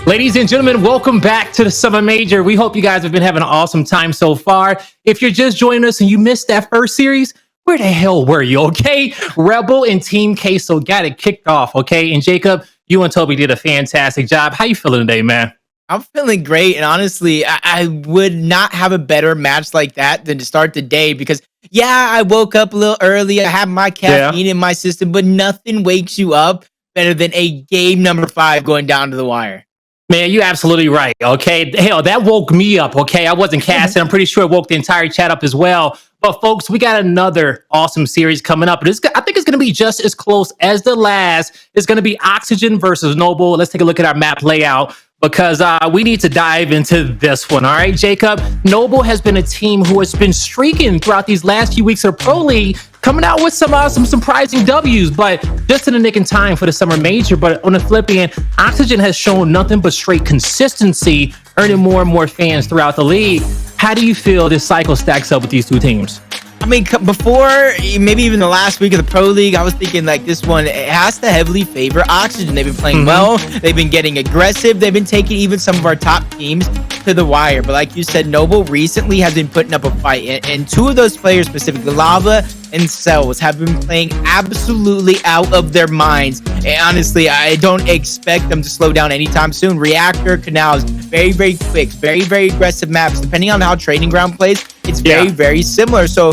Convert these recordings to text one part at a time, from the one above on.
Ladies and gentlemen, welcome back to the Summer Major. We hope you guys have been having an awesome time so far. If you're just joining us and you missed that first series, where the hell were you, okay? Rebel and Team Queso got it kicked off, okay? And Jacob, you and Toby did a fantastic job. How you feeling today, man? I'm feeling great, and honestly, I would not have a better match like that than to start the day because, yeah, I woke up a little early. I have my caffeine in my system, but nothing wakes you up better than a game number 5 going down to the wire. Man, you're absolutely right, okay? Hell, that woke me up, okay? I wasn't casting. I'm pretty sure it woke the entire chat up as well. But folks, we got another awesome series coming up. I think it's going to be just as close as the last. It's going to be Oxygen versus Noble. Let's take a look at our map layout because we need to dive into this one. All right, Jacob? Noble has been a team who has been streaking throughout these last few weeks of Pro League, coming out with some surprising W's, but just in the nick in time for the Summer Major. But on the flip end, Oxygen has shown nothing but straight consistency, earning more and more fans throughout the league. How do you feel this cycle stacks up with these two teams? I mean, before, maybe even the last week of the Pro League, I was thinking like this one, it has to heavily favor Oxygen. They've been playing well. They've been getting aggressive. They've been taking even some of our top teams to the wire. But like you said, Noble recently has been putting up a fight. And two of those players, specifically Lava and Cellz, have been playing absolutely out of their minds. And honestly, I don't expect them to slow down anytime soon. Reactor, Canals, very, very quick, very, very aggressive maps. Depending on how Training Ground plays, it's very, very similar. So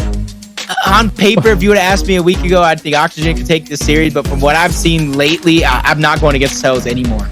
on paper, if you would have asked me a week ago, I'd think Oxygen could take this series. But from what I've seen lately, I'm not going against Cellz anymore.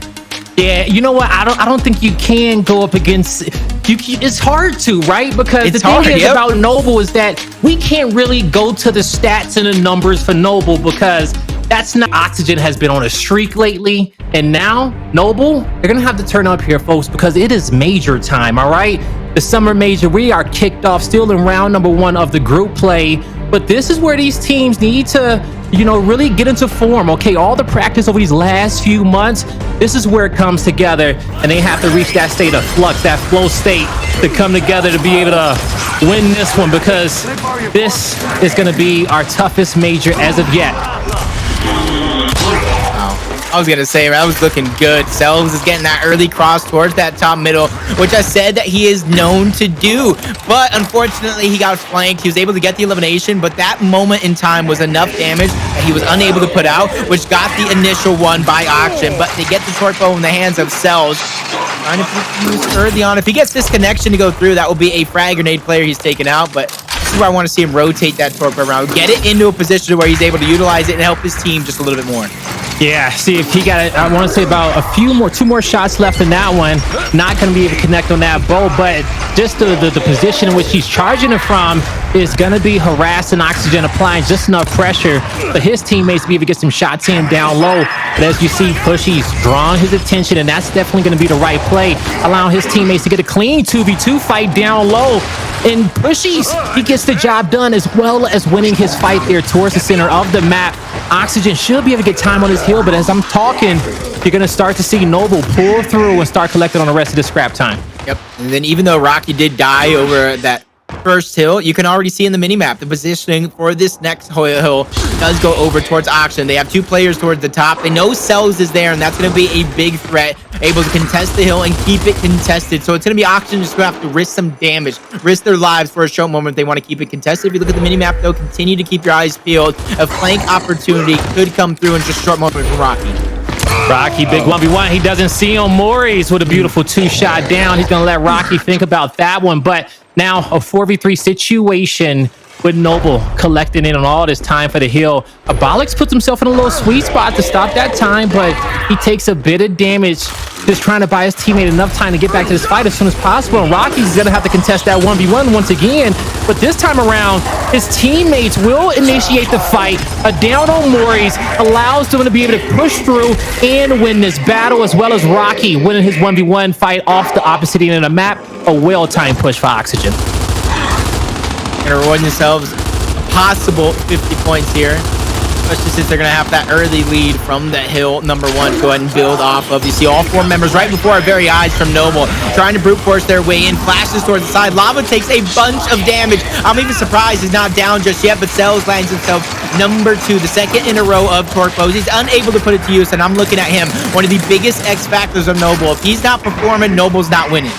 Yeah, you know what? I don't think you can go up against. It's hard to, right? Because the thing is about Noble is that we can't really go to the stats and the numbers for Noble because that's not. Oxygen has been on a streak lately, and now Noble, they're gonna have to turn up here, folks, because it is major time. All right, the Summer Major, we are kicked off, still in round number 1 of the group play. But this is where these teams need to, really get into form. Okay, all the practice over these last few months, this is where it comes together, and they have to reach that state of flux, that flow state, to come together to be able to win this one, because this is going to be our toughest major as of yet. I was going to say, that was looking good. Cellz is getting that early cross towards that top middle, which I said that he is known to do. But unfortunately, he got flanked. He was able to get the elimination, but that moment in time was enough damage that he was unable to put out, which got the initial one by Oxygen. But they get the torque bow in the hands of Cellz. Trying to use early on. If he gets this connection to go through, that will be a frag grenade player he's taken out. But this is where I want to see him rotate that torque bow around. Get it into a position where he's able to utilize it and help his team just a little bit more. Yeah, see if he got it. I want to say about two more shots left in that one. Not going to be able to connect on that bow, but just the position in which he's charging it from is going to be harassing Oxygen, applying just enough pressure for his teammates to be able to get some shots in down low. But as you see, Pushyz drawing his attention, and that's definitely going to be the right play, allowing his teammates to get a clean 2v2 fight down low. And Pushyz, he gets the job done, as well as winning his fight there towards the center of the map. Oxygen should be able to get time on his hill, but as I'm talking, you're going to start to see Noble pull through and start collecting on the rest of the scrap time. Yep. And then even though Rocky did die over that first hill, you can already see in the minimap the positioning for this next hill does go over towards Oxygen. They have 2 players towards the top. They know Cellz is there, and that's going to be a big threat, able to contest the hill and keep it contested. So it's going to be Oxygen just going to have to risk some damage, risk their lives for a short moment if they want to keep it contested. If you look at the minimap, though, continue to keep your eyes peeled. A flank opportunity could come through in just a short moment from Rocky. Rocky, big 1v1. He doesn't see on Moaries with a beautiful 2-shot down. He's going to let Rocky think about that one. But now a 4v3 situation with Noble collecting in on all this time for the hill. Abolics puts himself in a little sweet spot to stop that time, but he takes a bit of damage just trying to buy his teammate enough time to get back to this fight as soon as possible. And Rocky's going to have to contest that 1v1 once again. But this time around, his teammates will initiate the fight. A down on Moaries allows them to be able to push through and win this battle, as well as Rocky winning his 1v1 fight off the opposite end of the map. A well-timed push for Oxygen. Going to reward themselves a possible 50 points here. especially since they're going to have that early lead from the hill number 1 to go ahead and build off of. You see all 4 members right before our very eyes from Noble trying to brute force their way in, flashes towards the side. Lava takes a bunch of damage. I'm even surprised he's not down just yet, but Cellz lands himself number 2, the second in a row of torque bows. He's unable to put it to use, and I'm looking at him, one of the biggest X factors of Noble. If he's not performing, Noble's not winning.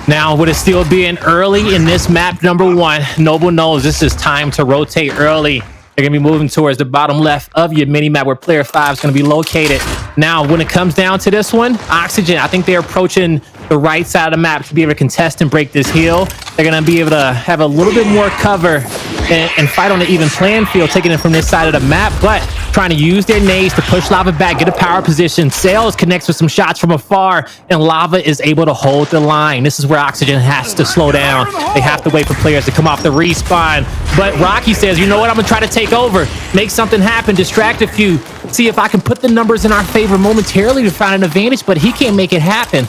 Now, with it still being early in this map number 1, Noble knows this is time to rotate early. They're going to be moving towards the bottom left of your mini-map where player 5 is going to be located. Now, when it comes down to this one, Oxygen, I think they're approaching the right side of the map to be able to contest and break this hill. They're going to be able to have a little bit more cover and fight on an even playing field, taking it from this side of the map, but trying to use their nades to push Lava back, get a power position. Cellz connects with some shots from afar, and Lava is able to hold the line. This is where Oxygen has to slow down. They have to wait for players to come off the respawn. But Rocky says, you know what, I'm gonna try to take over, make something happen, distract a few, see if I can put the numbers in our favor momentarily to find an advantage, but he can't make it happen.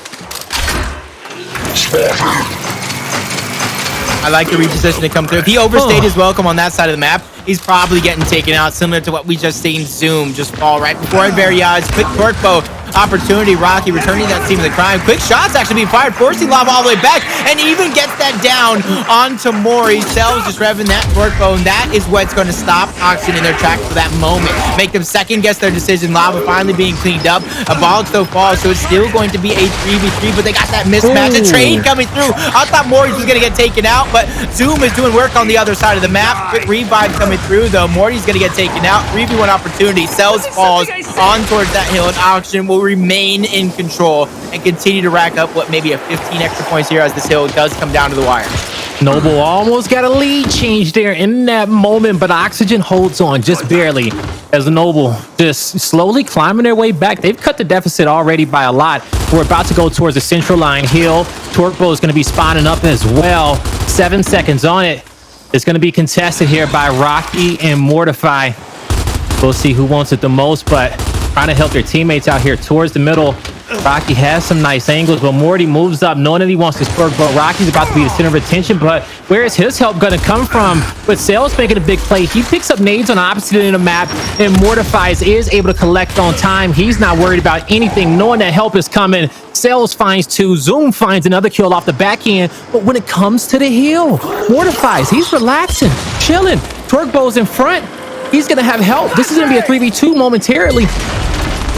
I like the reposition to come through. If he overstayed his welcome on that side of the map, he's probably getting taken out, similar to what we just seen Zoom just fall right before our very eyes. Quick torque bow opportunity. Rocky returning that scene of the crime. Quick shots actually being fired, forcing Lava all the way back, and even gets that down onto Moaries. Cellz just revving that torque bow, and that is what's going to stop Oxygen in their tracks for that moment. Make them second guess their decision. Lava finally being cleaned up. Abolics though falls, so it's still going to be a 3v3, but they got that mismatch. A trade coming through. I thought Moaries was going to get taken out, but Zoom is doing work on the other side of the map. Quick revive coming through, though. Morty's going to get taken out. 3v1 opportunity. Cellz falls on towards that hill, and Oxygen will remain in control and continue to rack up what maybe a 15 extra points here as this hill does come down to the wire. Noble almost got a lead change there in that moment, but Oxygen holds on just barely as Noble just slowly climbing their way back. They've cut the deficit already by a lot. We're about to go towards the central line hill. Torque bow is going to be spawning up as well. 7 seconds on it. It's going to be contested here by Rocky and Mortify. We'll see who wants it the most, but trying to help their teammates out here towards the middle. Rocky has some nice angles, but Morty moves up knowing that he wants this torque bow. Rocky's about to be the center of attention, but where is his help going to come from? But Cellz making a big play. He picks up nades on the opposite end of the map, and Mortifys is able to collect on time. He's not worried about anything, knowing that help is coming. Cellz finds 2. Zoom finds another kill off the back end, but when it comes to the hill, Mortifys, he's relaxing, chilling. Torque bow's in front. He's going to have help. This is going to be a 3v2 momentarily.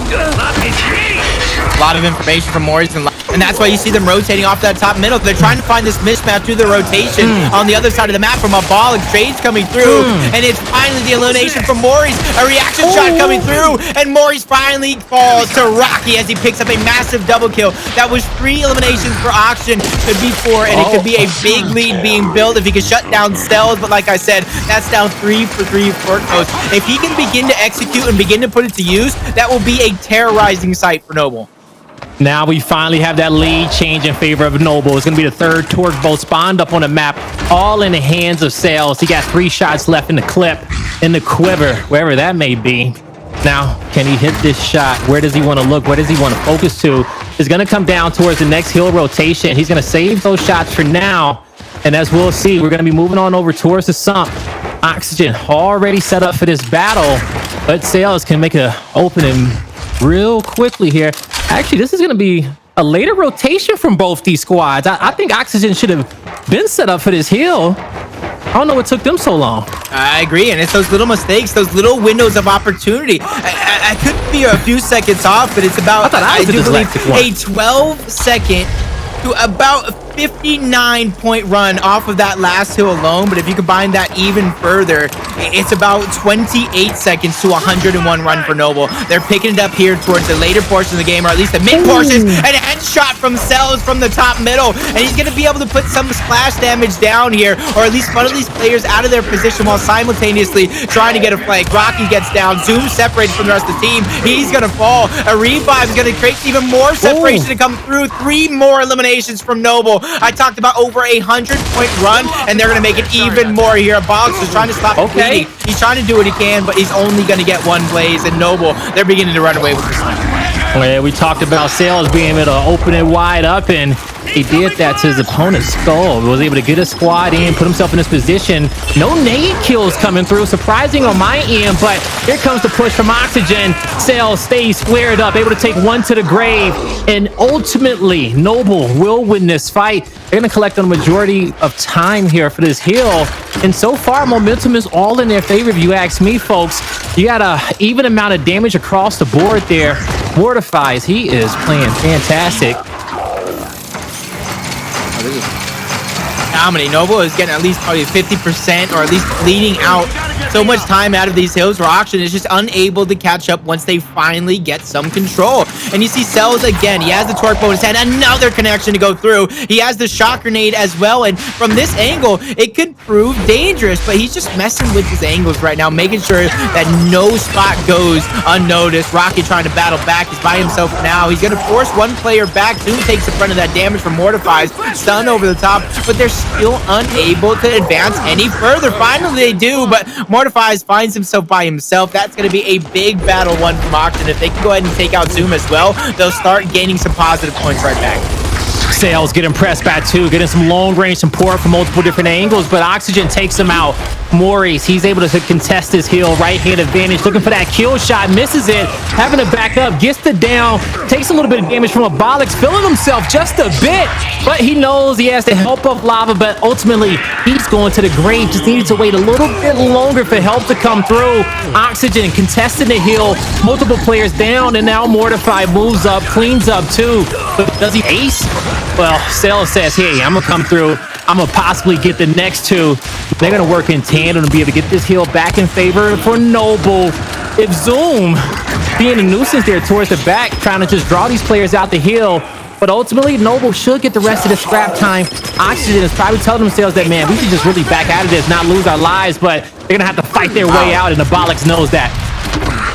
A lot of information from Moaries, and that's why you see them rotating off that top middle. They're trying to find this mismatch through the rotation on the other side of the map from Abolics. Trades coming through, and it's finally the elimination from Moaries. A reaction shot coming through, and Moaries finally falls to Rocky as he picks up a massive double kill. That was 3 eliminations for Oxygen. Could be 4, and it could be a big lead being built if he could shut down Cellz. But like I said, that's down 3 for 3 for Coach. If he can begin to execute and begin to put it to use, that will be a terrorizing sight for Noble. Now we finally have that lead change in favor of Noble. It's going to be the 3rd torque bow spawned up on the map, all in the hands of Cellz. He got 3 shots left in the clip, in the quiver, wherever that may be. Now, can he hit this shot? Where does he want to look? Where does he want to focus to? It's going to come down towards the next hill rotation. He's going to save those shots for now. And as we'll see, we're going to be moving on over towards the sump. Oxygen already set up for this battle, but Cellz can make an opening real quickly here. Actually, this is going to be a later rotation from both these squads. I think Oxygen should have been set up for this hill. I don't know what took them so long. I agree, and it's those little mistakes, those little windows of opportunity. I could be a few seconds off, but it's about, I do believe, a 12-second to about a 59-point run off of that last hill alone. But if you combine that even further, it's about 28 seconds to 101 run for Noble. They're picking it up here towards the later portion of the game, or at least the mid portions, and a headshot from Cellz from the top middle, and he's going to be able to put some splash damage down here, or at least one of these players out of their position while simultaneously trying to get a flank. Rocky gets down. Zoom separated from the rest of the team. He's going to fall. A revive is going to create even more separation to come through. 3 more eliminations from Noble. I talked about over a 100-point run, and they're going to make it even more here. Abolics is trying to stop the bleeding. He's trying to do what he can, but he's only going to get 1 blaze, and Noble, they're beginning to run away with this one. Well, we talked about Cellz being able to open it wide up, and He did that to his opponent's skull. Was able to get a squad in, put himself in this position. No nade kills coming through. Surprising on my end, but here comes the push from Oxygen. Cellz stays squared up, able to take one to the grave. And ultimately, Noble will win this fight. They're going to collect on the majority of time here for this hill. And so far, momentum is all in their favor, if you ask me, folks. You got an even amount of damage across the board there. Mortifys, he is playing fantastic. Oh, this is dominating. Noble is getting at least probably 50% or at least bleeding out so much time out of these hills where Oxygen is just unable to catch up once they finally get some control. And you see Cellz again. He has the torque bow in his hand, another connection to go through. He has the shock grenade as well, and from this angle it could prove dangerous, but he's just messing with his angles right now, making sure that no spot goes unnoticed. Rocky trying to battle back. He's by himself now. He's gonna force one player back. Soon takes the front of that damage from Mortifys. Stun over the top, but they're still unable to advance any further. Finally they do, but Mortifys finds himself by himself. That's going to be a big battle one from Oxygen. If they can go ahead and take out Zoom as well, they'll start gaining some positive points right back. Cellz getting pressed back too, getting some long range support from multiple different angles, but Oxygen takes him out. Moaries, he's able to contest his hill, right hand advantage, looking for that kill shot, misses it, having to back up, gets the down, takes a little bit of damage from Abolics, feeling himself just a bit, but he knows he has to help up Lava, but ultimately he's going to the grave, just needed to wait a little bit longer for help to come through. Oxygen contesting the hill, multiple players down, and now Mortify moves up, cleans up too, but does he ace? Well, Cellz says, hey, I'm gonna come through. I'm gonna possibly get the next two. They're gonna work in tandem to be able to get this hill back in favor for Noble. If Zoom being a nuisance there towards the back, trying to just draw these players out the hill, but ultimately Noble should get the rest of the scrap time. Oxygen is probably telling themselves that, man, we should just really back out of this, not lose our lives, but they're gonna have to fight their way out, and Abolics knows that.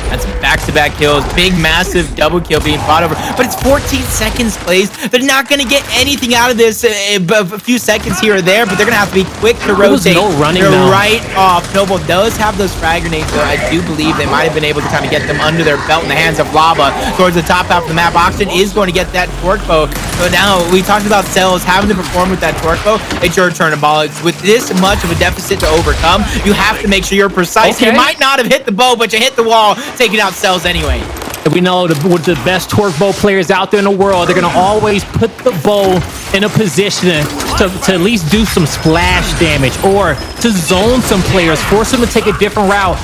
That's back-to-back kills. Big, massive double kill being fought over. But it's 14 seconds plays. They're not going to get anything out of this a few seconds here or there, but they're going to have to be quick to rotate. No running right off. Noble does have those frag grenades, though. I do believe they might have been able to kind of get them under their belt in the hands of Lava towards the top half of the map. Oxygen is going to get that torque bow. So now we talked about Cellz having to perform with that torque bow. It's your turn, Abolics. With this much of a deficit to overcome, you have to make sure you're precise. Okay. You might not have hit the bow, but you hit the wall, taking out Cellz anyway. We know with the best torque bow players out there in the world, they're going to always put the bow in a position to at least do some splash damage or to zone some players, force them to take a different route.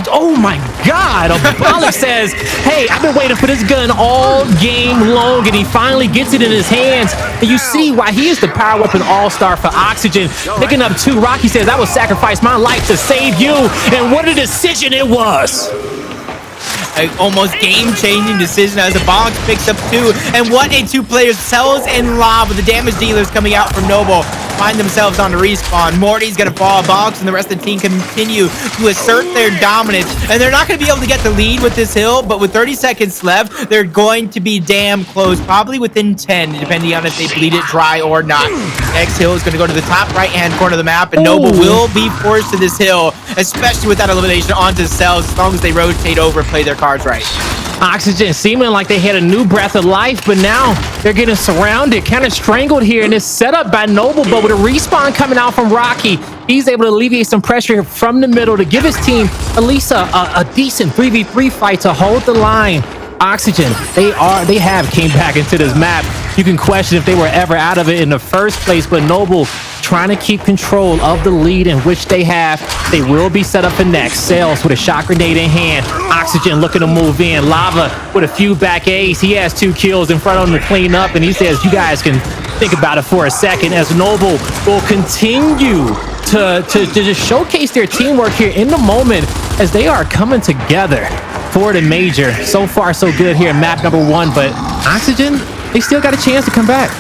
Oh my God. Abolics says, hey, I've been waiting for this gun all game long, and he finally gets it in his hands. And you see why he is the power weapon all-star for Oxygen. Picking up two. Rocky says, I will sacrifice my life to save you. And what a decision it was. Almost game-changing decision as Abolics picks up two. And what a two players, Cellz and Lava, the damage dealers coming out from Noble, find themselves on the respawn. Morty's gonna fall. Abolics and the rest of the team continue to assert their dominance. And they're not gonna be able to get the lead with this hill, but with 30 seconds left, they're going to be damn close, probably within 10, depending on if they bleed it dry or not. Next hill is gonna go to the top right-hand corner of the map, and Noble will be forced to this hill, especially with that elimination onto Cellz, as long as they rotate over and play their cards right. Oxygen seeming like they had a new breath of life, but now they're getting surrounded, kind of strangled here in this setup by Noble, but with a respawn coming out from Rocky, he's able to alleviate some pressure from the middle to give his team at least a decent 3v3 fight to hold the line. Oxygen, they have came back into this map. You can question if they were ever out of it in the first place, but Noble trying to keep control of the lead in which they have. They will be set up for next. Cellz with a shock grenade in hand. Oxygen looking to move in. Lava with a few back A's. He has 2 kills in front of him to clean up, and he says, you guys can think about it for a second, as Noble will continue to just showcase their teamwork here in the moment as they are coming together for the major. So far, so good here in map number 1, but Oxygen, they still got a chance to come back.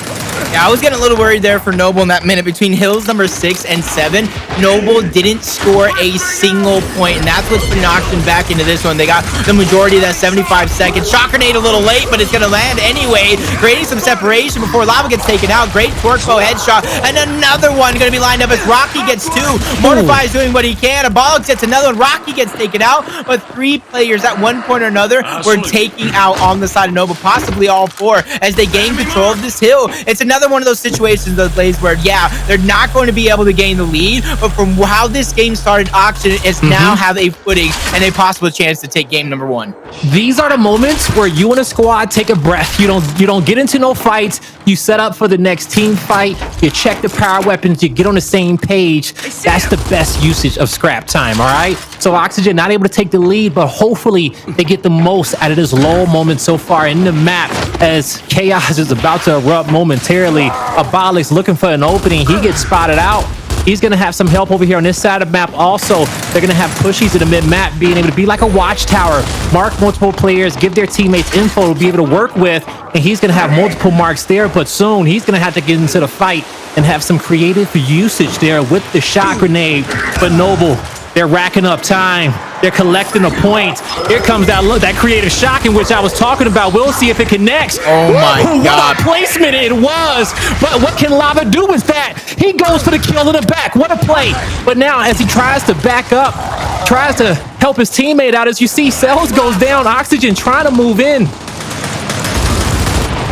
Yeah, I was getting a little worried there for Noble in that minute between hills number 6 and 7. Noble didn't score a single point, and that's what's putting Oxygen back into this one. They got the majority of that 75 seconds. Shock grenade a little late, but it's going to land anyway, creating some separation before Lava gets taken out. Great torque bow headshot, and another one going to be lined up as Rocky gets 2. Mortifys doing what he can. Abolics gets another one. Rocky gets taken out, but 3 players at one point or another were taking out on the side of Noble, possibly all 4, as they gain control of this hill. It's another one of those situations, those plays where, yeah, they're not going to be able to gain the lead, but from how this game started, Oxygen is now have a footing and a possible chance to take game number 1. These are the moments where you and a squad take a breath. You don't get into no fights. You set up for the next team fight. You check the power weapons. You get on the same page. That's the best usage of scrap time, all right? So Oxygen not able to take the lead, but hopefully they get the most out of this lull moment so far in the map as chaos is about to erupt momentarily. Abolics looking for an opening. He gets spotted out. He's going to have some help over here on this side of the map. Also, they're going to have Pushyz in the mid-map, being able to be like a watchtower, mark multiple players, give their teammates info to be able to work with, and he's going to have multiple marks there, but soon he's going to have to get into the fight and have some creative usage there with the shock grenade. But Noble, they're racking up time. They're collecting a point. Here comes that creative shock in which I was talking about. We'll see if it connects. Oh my God. What a placement it was. But what can Lava do with that? He goes for the kill in the back. What a play. But now as he tries to back up, tries to help his teammate out, as you see Cellz goes down. Oxygen trying to move in.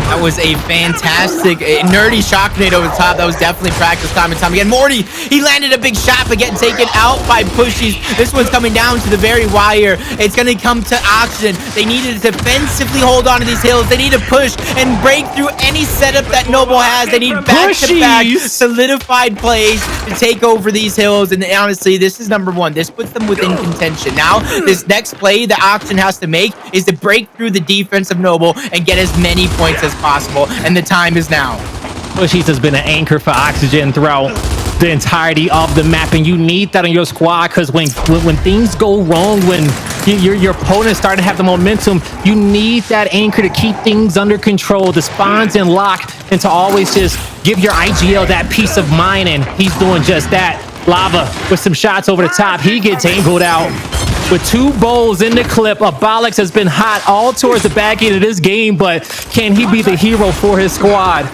That was a fantastic, nerdy shock grenade over the top. That was definitely practice time and time again. Morty, he landed a big shot, but getting taken out by Pushyz. This one's coming down to the very wire. It's going to come to Oxygen. They need to defensively hold on to these hills. They need to push and break through any setup that Noble has. They need back-to-back solidified plays to take over these hills. And honestly, this is number 1. This puts them within contention. Now, this next play that Oxygen has to make is to break through the defense of Noble and get as many points as possible, and the time is now. Pushyz has been an anchor for Oxygen throughout the entirety of the map, and you need that on your squad, because when things go wrong, when your opponents start to have the momentum, you need that anchor to keep things under control, the spawns in lock, and to always just give your IGL that peace of mind, and he's doing just that. Lava with some shots over the top. He gets angled out with 2 bowls in the clip. Abolics has been hot all towards the back end of this game, but can he be the hero for his squad?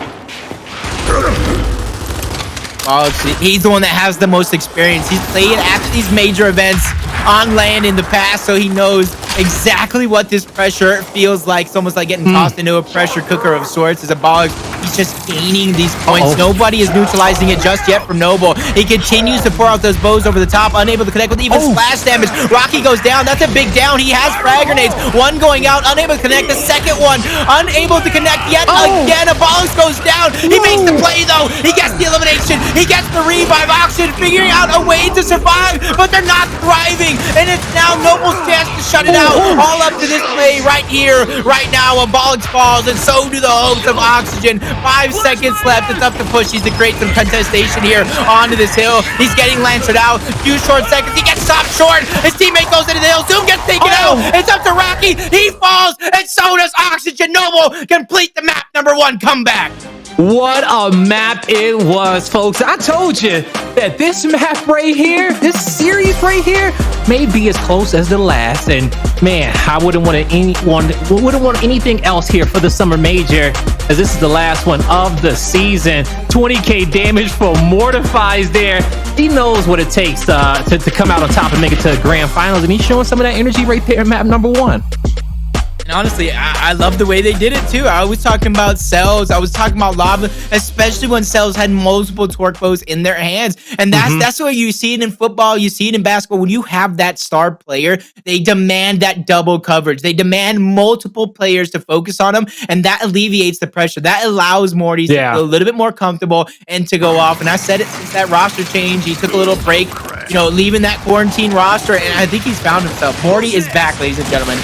He's the one that has the most experience. He's played at these major events on land in the past, so he knows exactly what this pressure feels like. It's almost like getting tossed into a pressure cooker of sorts. As Abolics, he's just gaining these points. Nobody is neutralizing it just yet from Noble. He continues to pour out those bows over the top, unable to connect with even splash damage. Rocky goes down. That's a big down. He has frag grenades. One going out, unable to connect. The second one, unable to connect yet again. Abolics goes down. He makes the play, though. He gets the elimination. He gets the revive. Oxygen figuring out a way to survive, but they're not thriving. And it's now Noble's chance to shut it out. All up to this play right here, right now. Abolics falls, and so do the hopes of Oxygen. 5 seconds left. It's up to Pushyz to create some contestation here onto this hill. He's getting lanced out. Few short seconds. He gets stopped short. His teammate goes into the hill. Zoom gets taken out. It's up to Rocky. He falls, and so does Oxygen. Noble complete the map number 1 comeback. What a map it was, folks. I told you that this map right here, this series right here, may be as close as the last. And man, I wouldn't want anything else here for the summer major, as this is the last one of the season. 20k damage for Mortifys there. He knows what it takes to come out on top and make it to the grand finals, and he's showing some of that energy right there in map number 1. And honestly, I love the way they did it too. I was talking about Cellz. I was talking about Lava, especially when Cellz had multiple torque bows in their hands. And that's what you see it in football. You see it in basketball. When you have that star player, they demand that double coverage. They demand multiple players to focus on them, and that alleviates the pressure. That allows Morty to feel a little bit more comfortable and to go off. And I said it since that roster change. He took a little break, you know, leaving that quarantine roster, and I think he's found himself. Morty is back, ladies and gentlemen.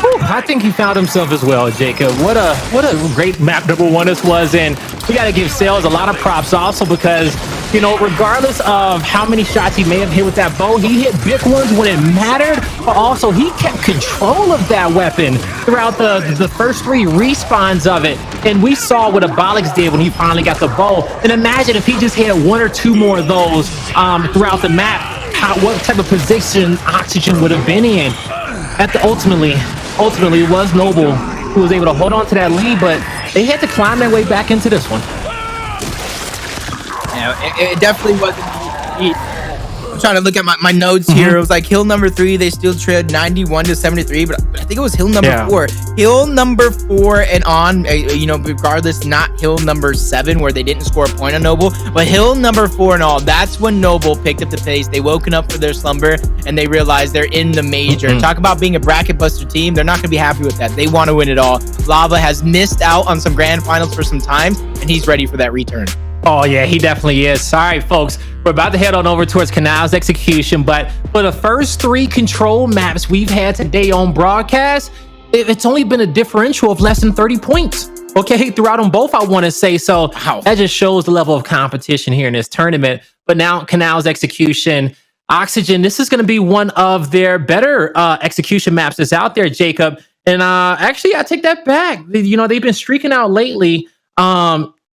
I think he found himself as well, Jacob. What a great map number 1 this was, and we got to give Cellz a lot of props also, because You know, regardless of how many shots he may have hit with that bow, he hit big ones when it mattered, but also he kept control of that weapon throughout the first 3 respawns of it. And we saw what Abolics did when he finally got the bow. And imagine if he just had 1 or 2 more of those throughout the map, what type of position Oxygen would have been in. Ultimately, it was Noble who was able to hold on to that lead, but they had to climb their way back into this one. It definitely wasn't easy. I'm trying to look at my notes here. It was like hill number 3, they still trailed 91-73, but I think it was hill number 4. Hill number 4 and on, you know, regardless, not hill number 7 where they didn't score a point on Noble, but hill number 4 and all. That's when Noble picked up the pace. They woken up for their slumber and they realized they're in the major. Talk about being a bracket buster team. They're not going to be happy with that. They want to win it all. Lava has missed out on some grand finals for some time, and he's ready for that return. Oh yeah, he definitely is. Sorry folks, we're about to head on over towards Canals Execution, but for the first 3 control maps we've had today on broadcast, it's only been a differential of less than 30 points. Okay, throughout them both, I want to say. So that just shows the level of competition here in this tournament. But now Canals Execution, Oxygen, this is going to be one of their better execution maps that's out there, Jacob. And actually, I take that back. You know, they've been streaking out lately.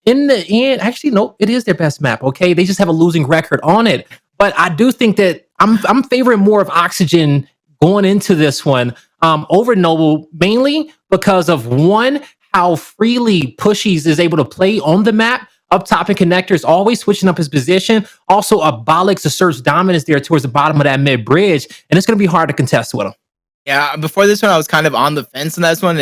In the end, actually, no, it is their best map. Okay, they just have a losing record on it. But I do think that I'm favoring more of Oxygen going into this one over Noble, mainly because of one, how freely Pushyz is able to play on the map. Up top in connectors, always switching up his position. Also, Abolics asserts dominance there towards the bottom of that mid bridge, and it's going to be hard to contest with him. Yeah, before this one, I was kind of on the fence on this one,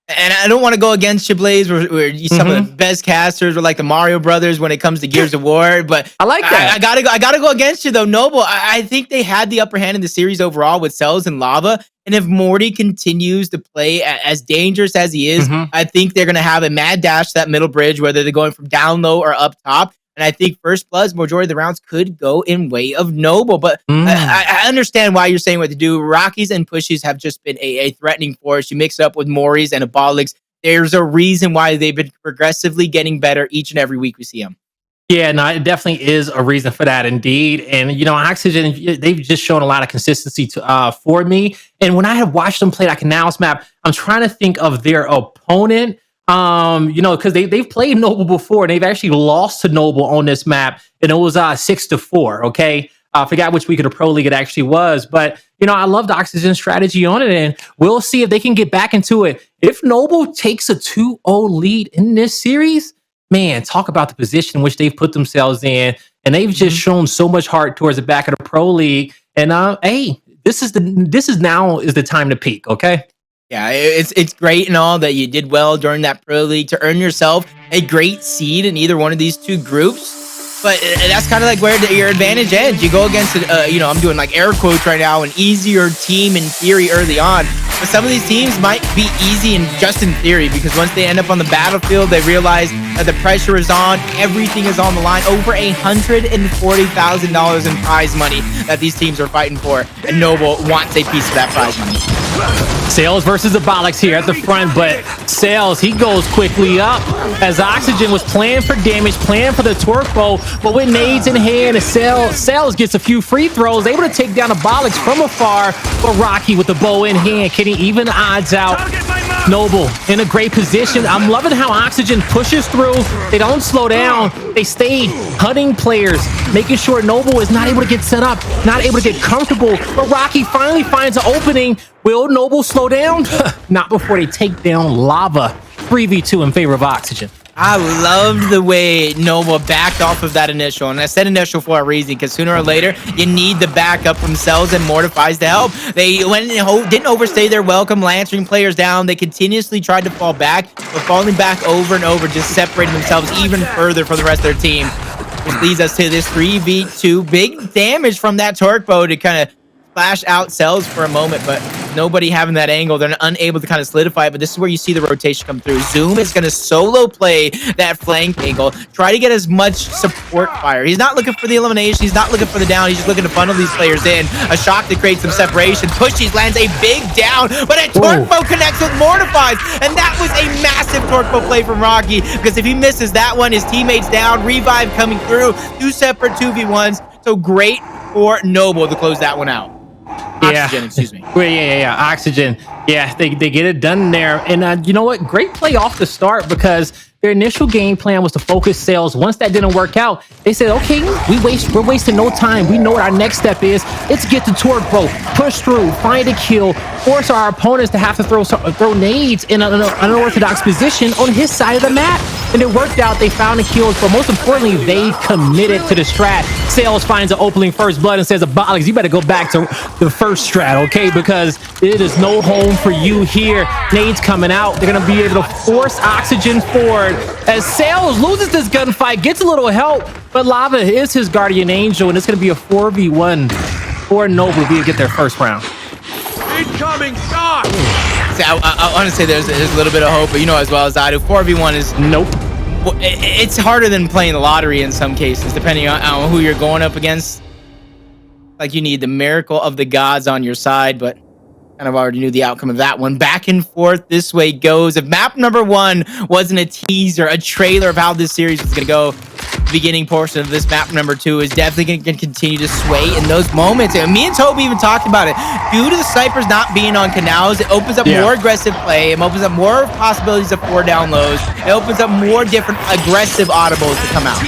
and I don't want to go against Chiblaze, where some of the best casters were like the Mario brothers when it comes to Gears of War. But I like that. I gotta go against you though, Noble. I think they had the upper hand in the series overall with Cellz and Lava. And if Morty continues to play as dangerous as he is, I think they're gonna have a mad dash to that middle bridge, whether they're going from down low or up top. And I think first bloods, majority of the rounds could go in way of Noble. But I understand why you're saying what to do. Rockies and Pushyz have just been a threatening force. You mix it up with Moaries and Abolics. There's a reason why they've been progressively getting better each and every week we see them. Yeah, no, it definitely is a reason for that indeed. And, you know, Oxygen, they've just shown a lot of consistency for me. And when I have watched them play that Canals map, I'm trying to think of their opponent. You know, because they've played Noble before and they've actually lost to Noble on this map, and it was 6-4. Okay, I forgot which week of the Pro League it actually was, but you know, I love the Oxygen strategy on it, and we'll see if they can get back into it. If Noble takes a 2-0 lead in this series, man, talk about the position in which they've put themselves in, and they've just shown so much heart towards the back of the Pro League. And hey, this is the time to peak. Okay. Yeah, it's great and all that you did well during that Pro League to earn yourself a great seed in either one of these 2 groups. But that's kind of like where your advantage ends. You go against, you know, I'm doing like air quotes right now, an easier team in theory early on. But some of these teams might be easy and just in theory, because once they end up on the battlefield, they realize that the pressure is on, everything is on the line. Over $140,000 in prize money that these teams are fighting for, and Noble wants a piece of that prize money. Cellz versus Abolics here at the front, but Cellz, he goes quickly up as Oxygen was playing for damage, playing for the torque bow, but with nades in hand, Cellz gets a few free throws, able to take down Abolics from afar, but Rocky with the bow in hand, can he even the odds out? Noble in a great position. I'm loving how Oxygen pushes through. They don't slow down. They stay hunting players, making sure Noble is not able to get set up, not able to get comfortable. But Rocky finally finds an opening. Will Noble slow down? Not before they take down Lava. 3v2 in favor of Oxygen. I loved the way Noble backed off of that initial. And I said initial for a reason, because sooner or later, you need the backup from Cellz and Mortifys to help. They didn't overstay their welcome, lancing players down. They continuously tried to fall back, but falling back over and over, just separating themselves even further from the rest of their team. Which leads us to this 3v2. Big damage from that torque bow to kind of splash out Cellz for a moment, but nobody having that angle. They're unable to kind of solidify it, but this is where you see the rotation come through. Zoom is going to solo play that flank angle, try to get as much support fire. He's not looking for the elimination. He's not looking for the down. He's just looking to funnel these players in. A shock that creates some separation. Pushyz lands a big down, but a torque bow connects with Mortifys, and that was a massive torque bow play from Rocky, because if he misses that one, his teammates down, revive coming through, 2 separate 2v1s. So great for Noble to close that one out. Oxygen, excuse me. Yeah. Oxygen. Yeah, they get it done there. And you know what? Great play off the start, because their initial game plan was to focus Cellz. Once that didn't work out, they said, okay, we're wasting no time. We know what our next step is. Let's get the torque bow, push through, find a kill, force our opponents to have to throw nades in an unorthodox position on his side of the map. And it worked out. They found the kills, but most importantly, they committed to the strat. Cellz finds an opening first blood and says, Abolics, you better go back to the first strat, okay? Because it is no home for you here. Nades coming out. They're going to be able to force Oxygen forward as Cellz loses this gunfight, gets a little help, but Lava is his guardian angel, and it's going to be a 4v1 for Noble to get their first round. Incoming shot! I want to say there's a little bit of hope, but you know as well as I do, 4v1 is... Nope. It's harder than playing the lottery in some cases, depending on who you're going up against. Like, you need the miracle of the gods on your side, but kind of already knew the outcome of that one. Back and forth, this way goes. If map number 1 wasn't a teaser, a trailer of how this series was going to go, the beginning portion of this map number 2 is definitely going to continue to sway in those moments. And me and Toby even talked about it. Due to the snipers not being on Canals, it opens up more aggressive play. It opens up more possibilities of 4 down lows. It opens up more different aggressive audibles to come out.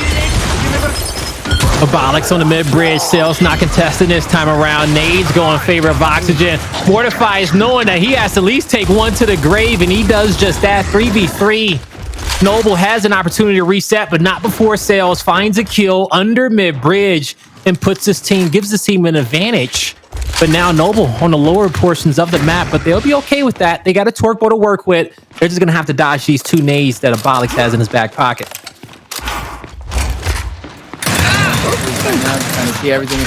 Abolics on the mid-bridge. Cellz not contesting this time around. Nades go in favor of Oxygen. Mortifys knowing that he has to at least take one to the grave, and he does just that. 3v3. Noble has an opportunity to reset, but not before Cellz finds a kill under mid-bridge and gives this team an advantage. But now Noble on the lower portions of the map, but they'll be okay with that. They got a torque bow to work with. They're just going to have to dodge these 2 nades that Abolics has in his back pocket. Trying to see everything.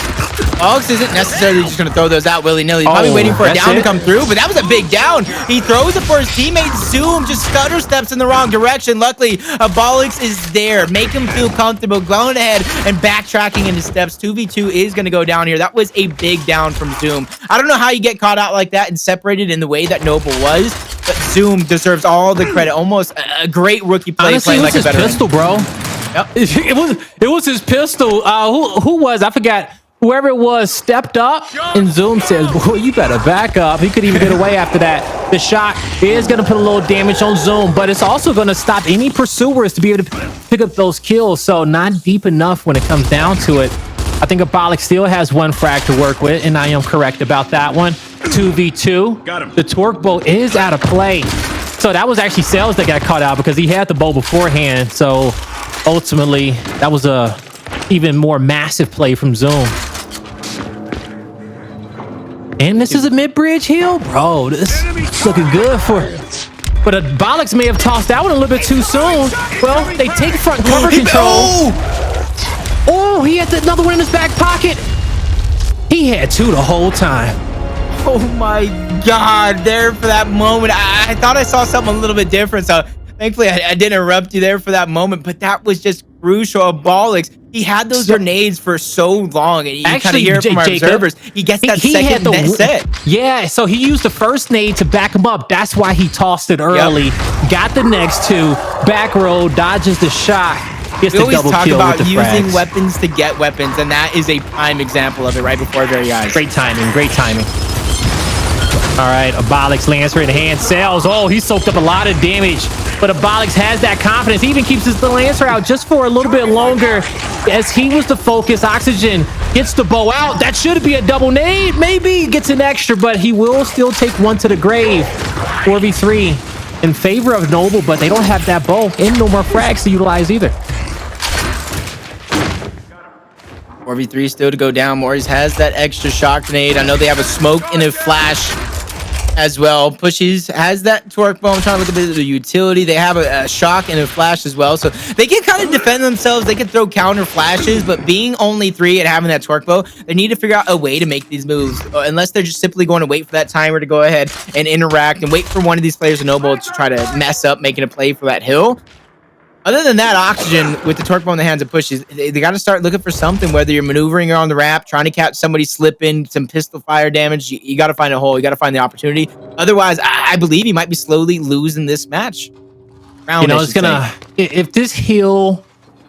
Alex isn't necessarily just going to throw those out willy-nilly. He's probably waiting for a down to come through, but that was a big down. He throws it for his teammate. Zoom just stutter steps in the wrong direction. Luckily, Abolics is there. Make him feel comfortable going ahead and backtracking into steps. 2v2 is going to go down here. That was a big down from Zoom. I don't know how you get caught out like that and separated in the way that Noble was, but Zoom deserves all the credit. Almost a great rookie play. Honestly, playing like a veteran. Pistol, bro. Yep. It was his pistol. Who was, I forgot, whoever it was stepped up, and Zoom says, boy, you better back up. He could even get away after that. The shot is going to put a little damage on Zoom, but it's also going to stop any pursuers to be able to pick up those kills. So not deep enough when it comes down to it. I think Abolics still has 1 frag to work with, and I am correct about that one. 2v2. Got him. The torque bow is out of play. So that was actually Cellz that got caught out because he had the bow beforehand. So ultimately, that was a even more massive play from Zoom. And this is a mid-bridge heal? Bro, this is looking good for... But Abolics may have tossed that one a little bit too soon. Well, they take front cover control. Oh, he had another one in his back pocket. He had 2 the whole time. Oh my God, there for that moment. I thought I saw something a little bit different, so thankfully I didn't interrupt you there for that moment, but that was just crucial. Abolics, he had those grenades for so long, and you kind of hear it from our observers. He gets that second next set. Yeah, so he used the first nade to back him up. That's why he tossed it early. Got the next 2, back row, dodges the shot. We always talk about using weapons to get weapons, and that is a prime example of it right before our very eyes. Great timing, great timing. All right, Abolics, Lancer in hand. Cellz, oh, he soaked up a lot of damage, but Abolics has that confidence. He even keeps his Lancer out just for a little bit longer as he was the focus. Oxygen gets the bow out. That should be a double nade. Maybe gets an extra, but he will still take 1 to the grave. 4v3 in favor of Noble, but they don't have that bow and no more frags to utilize either. 4v3 still to go down. Moaries has that extra shock grenade. I know they have a smoke and a flash. as well. Pushyz has that torque bomb. I'm trying to look at a bit of the utility. They have a shock and a flash as well, so they can kind of defend themselves. They can throw counter flashes, but being only 3 and having that torque bow, they need to figure out a way to make these moves, unless they're just simply going to wait for that timer to go ahead and interact and wait for one of these players in Noble to try to mess up making a play for that hill. Other than that, Oxygen with the torque bow in the hands of Pushyz, they got to start looking for something, whether you're maneuvering on the ramp, trying to catch somebody slipping, some pistol fire damage. You got to find a hole. You got to find the opportunity. Otherwise, I believe he might be slowly losing this match. You know, it's gonna, if this hill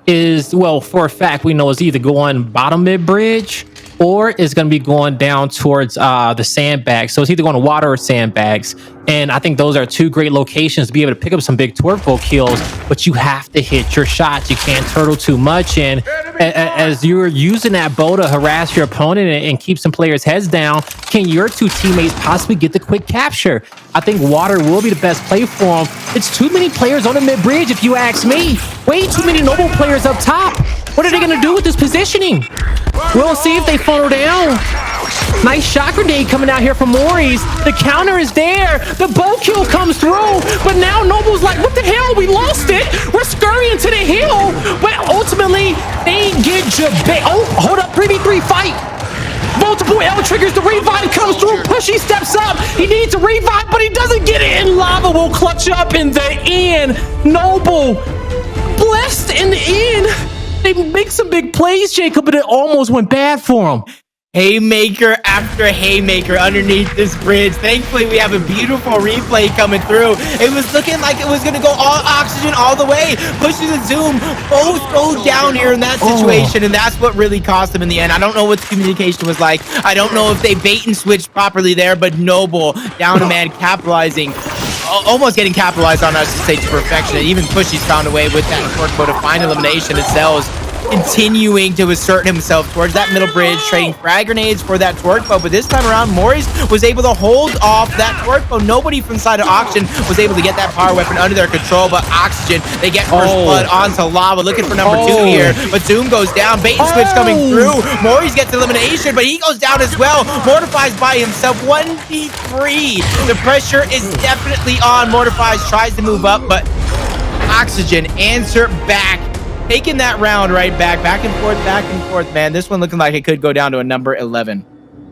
is, well, for a fact, we know it's either going bottom mid bridge or it's going to be going down towards the sandbags. So it's either going to water or sandbags. And I think those are 2 great locations to be able to pick up some big torque bow kills, but you have to hit your shots. You can't turtle too much. And as you're using that bow to harass your opponent and keep some players' heads down, can your 2 teammates possibly get the quick capture? I think water will be the best play for them. It's too many players on the mid bridge, if you ask me. Way too many Noble players up top. What are they going to do with this positioning? We'll see if they funnel down. Nice shot grenade coming out here from Moaries. The counter is there. The bow kill comes through. But now Noble's like, what the hell? We lost it. We're scurrying to the hill. But ultimately, they get jabba. Oh, hold up. 3v3 fight. Multiple L triggers. The revive comes through. Pushy steps up. He needs a revive, but he doesn't get it. And Lava will clutch up in the end. Noble blessed in the end. They make some big plays, Jacob, but it almost went bad for him. Haymaker after haymaker underneath this bridge. Thankfully, we have a beautiful replay coming through. It was looking like it was going to go all Oxygen all the way. Pushyz and Zoom both go down here in that situation, and that's what really cost them in the end. I don't know what the communication was like. I don't know if they bait and switched properly there, but Noble down to man capitalizing. Almost getting capitalized on, I should say, to perfection. And even Pushyz found a way with that torque bow to find elimination. It Cellz continuing to assert himself towards that middle bridge, trading frag grenades for that torque bow. But this time around, Moaries was able to hold off that torque bow. Nobody from side of Oxygen was able to get that power weapon under their control, but Oxygen, they get first blood onto Lava, looking for number 2 here. But Zoom goes down, bait and switch coming through. Moaries gets elimination, but he goes down as well. Mortifys by himself, 1v3. The pressure is definitely on. Mortifys tries to move up, but Oxygen answer back. Taking that round right back and forth, man. This one looking like it could go down to a number 11.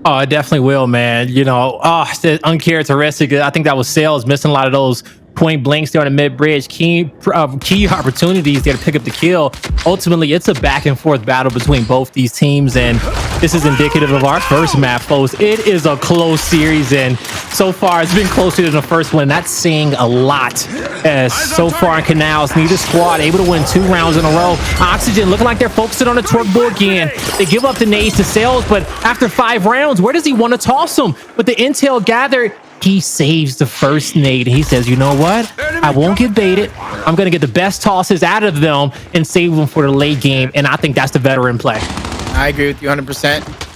Oh, it definitely will, man. You know, it's uncharacteristic. I think that was Cellz missing a lot of those point blanks there on the mid bridge. Key opportunities there to pick up the kill. Ultimately, it's a back and forth battle between both these teams, and this is indicative of our first map, folks. It is a close series, and so far it's been closer than the first one. That's saying a lot. As so far in Canals, neither squad able to win 2 rounds in a row. Oxygen looking like they're focusing on the torque bow again. They give up the nades to Cellz, but after 5 rounds, where does he want to toss them? With the intel gathered, he saves the first nade. He says, you know what? I won't get baited. I'm going to get the best tosses out of them and save them for the late game. And I think that's the veteran play. I agree with you 100%.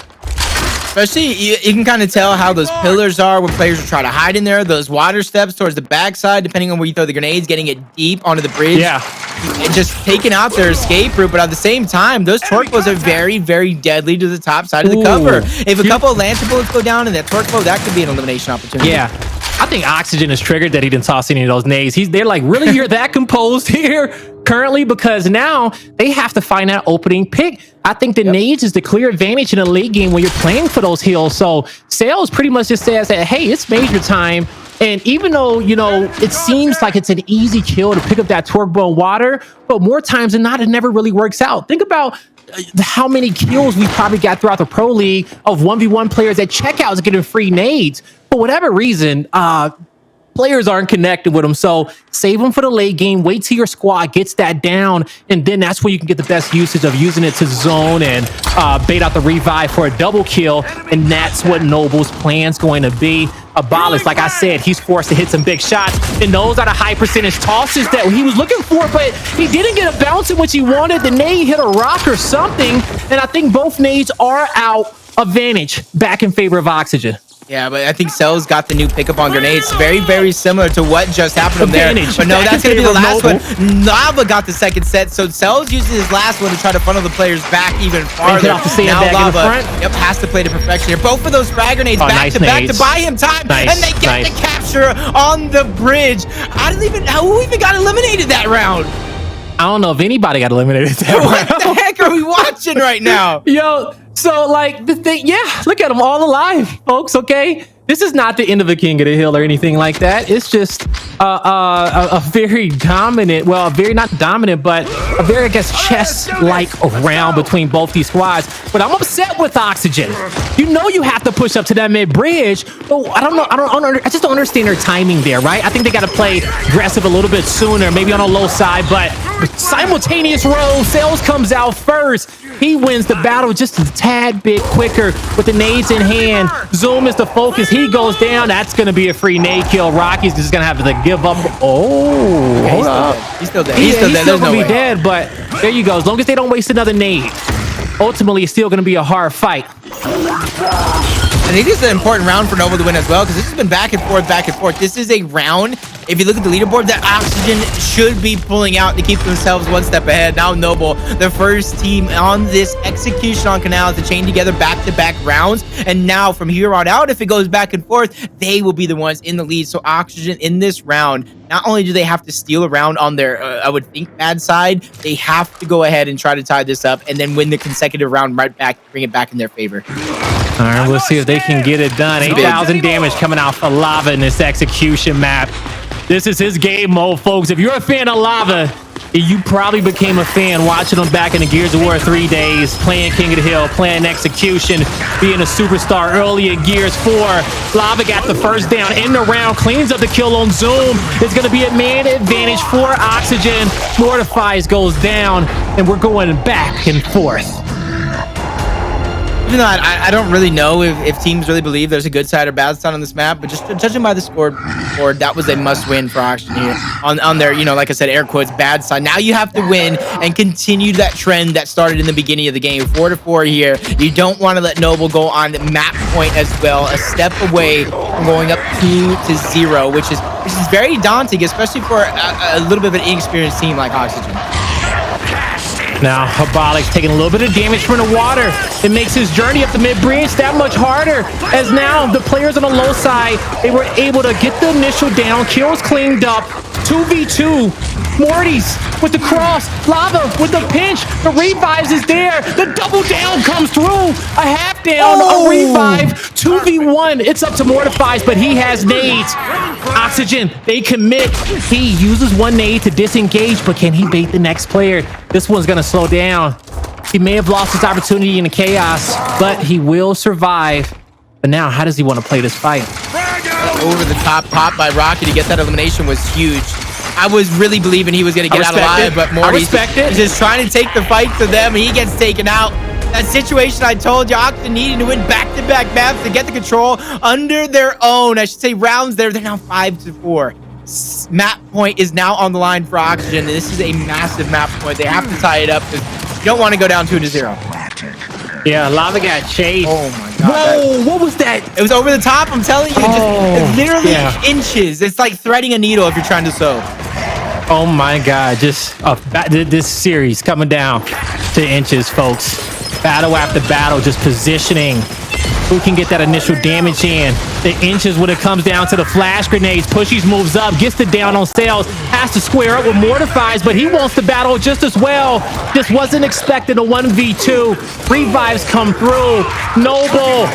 Especially, you can kind of tell how those pillars are where players will try to hide in there. Those water steps towards the backside, depending on where you throw the grenades, getting it deep onto the bridge. Yeah. And just taking out their escape route. But at the same time, those torque bows are very, very deadly to the top side of the cover. If a couple of Lancer bullets go down in that torque bow, that could be an elimination opportunity. Yeah. I think Oxygen is triggered that he didn't toss any of those nades. They're like, really, you're that composed here currently? Because now they have to find that opening pick. I think the nades is the clear advantage in the late game when you're playing for those hills. So Cellz pretty much just says that, hey, it's major time. And even though, you know, it seems like it's an easy kill to pick up that torque bow in water, but more times than not, it never really works out. Think about how many kills we probably got throughout the Pro League of 1v1 players at checkouts getting free nades. For whatever reason, players aren't connected with them. So save them for the late game. Wait till your squad gets that down, and then that's where you can get the best usage of using it to zone and bait out the revive for a double kill. And that's what Noble's plan's going to be. Abolics, like I said, he's forced to hit some big shots, and those are the high percentage tosses that he was looking for, but he didn't get a bounce in which he wanted. The nade hit a rock or something, and I think both nades are out. Advantage back in favor of Oxygen. Yeah, but I think Cellz got the new pickup on grenades. Very, very similar to what just happened to there. But no, that's going to be the last one. Lava got the second set, so Cellz uses his last one to try to funnel the players back even farther. Now Lava has to play to perfection here. Both of those frag grenades back to back to buy him time, and they get the capture on the bridge. Who even got eliminated that round? I don't know if anybody got eliminated that round. What the heck are we watching right now? Yo, so like the thing, yeah, look at them all alive, folks. Okay, this is not the end of the King of the Hill or anything like that. It's just a very dominant, well, very not dominant, but a very, I guess, chess-like round between both these squads. But I'm upset with Oxygen. You know you have to push up to that mid bridge. Oh, I don't know. I just don't understand their timing there, right? I think they got to play aggressive a little bit sooner, maybe on a low side, but simultaneous roll. Cellz comes out first. He wins the battle just a tad bit quicker with the nades in hand. Zoom is the focus. He goes down. That's going to be a free nade kill. Rocky's just going to have to give up. Oh, hold up. He's still dead. He's still going to be dead, but there you go. As long as they don't waste another nade, ultimately it's still going to be a hard fight. I think this is an important round for Noble to win as well, because this has been back and forth, back and forth. This is a round, if you look at the leaderboard, that Oxygen should be pulling out to keep themselves one step ahead. Now Noble, the first team on this execution on Canals to chain together back-to-back rounds. And now from here on out, if it goes back and forth, they will be the ones in the lead. So Oxygen in this round, not only do they have to steal a round on their, I would think, bad side, they have to go ahead and try to tie this up and then win the consecutive round right back, bring it back in their favor. All right, we'll see if they can get it done. 8,000 damage coming out for Lava in this execution map. This is his game mode, folks. If you're a fan of Lava, you probably became a fan watching him back in the Gears of War 3 days, playing King of the Hill, playing Execution, being a superstar early in Gears 4. Lava got the first down in the round, cleans up the kill on Zoom. It's going to be a man advantage for Oxygen. Mortifys goes down, and we're going back and forth. Even though I don't really know if teams really believe there's a good side or bad side on this map, but just judging by the scoreboard, that was a must-win for Oxygen here. On their, like I said, air quotes, bad side. Now you have to win and continue that trend that started in the beginning of the game. 4-4 here. You don't want to let Noble go on map point as well. A step away from going up 2-0, which is very daunting, especially for a little bit of an inexperienced team like Oxygen. Now, Abolics taking a little bit of damage from the water. It makes his journey up the mid-bridge that much harder, as now the players on the low side, they were able to get the initial down, kills cleaned up, 2v2. Morty's with the cross, Lava with the pinch, the revives is there, the double down comes through, a half down, a revive, 2v1. It's up to Mortifys, but he has nades. Oxygen, they commit. He uses one nade to disengage, but can he bait the next player? This one's gonna slow down. He may have lost his opportunity in the chaos, but he will survive. But now, how does he want to play this fight? Over the top pop by Rocky to get that elimination was huge. I was really believing he was going to get out alive, but Morty's just trying to take the fight to them. He gets taken out. That situation I told you, Oxygen needing to win back-to-back maps to get the control under their own, I should say, rounds there. They're now 5-4. Map point is now on the line for Oxygen. This is a massive map point. They have to tie it up because you don't want to go down 2-0. Yeah, Lava got chased. Oh my god. Whoa, what was that? It was over the top, I'm telling you. Just literally inches. It's like threading a needle if you're trying to sew. Oh my god, just this series coming down to inches, folks. Battle after battle, just positioning. Who can get that initial damage in? The inches when it comes down to the flash grenades. Pushyz moves up, gets the down on Cellz, has to square up with Mortifys, but he wants to battle just as well. Just wasn't expecting a 1v2. Revives come through. Noble.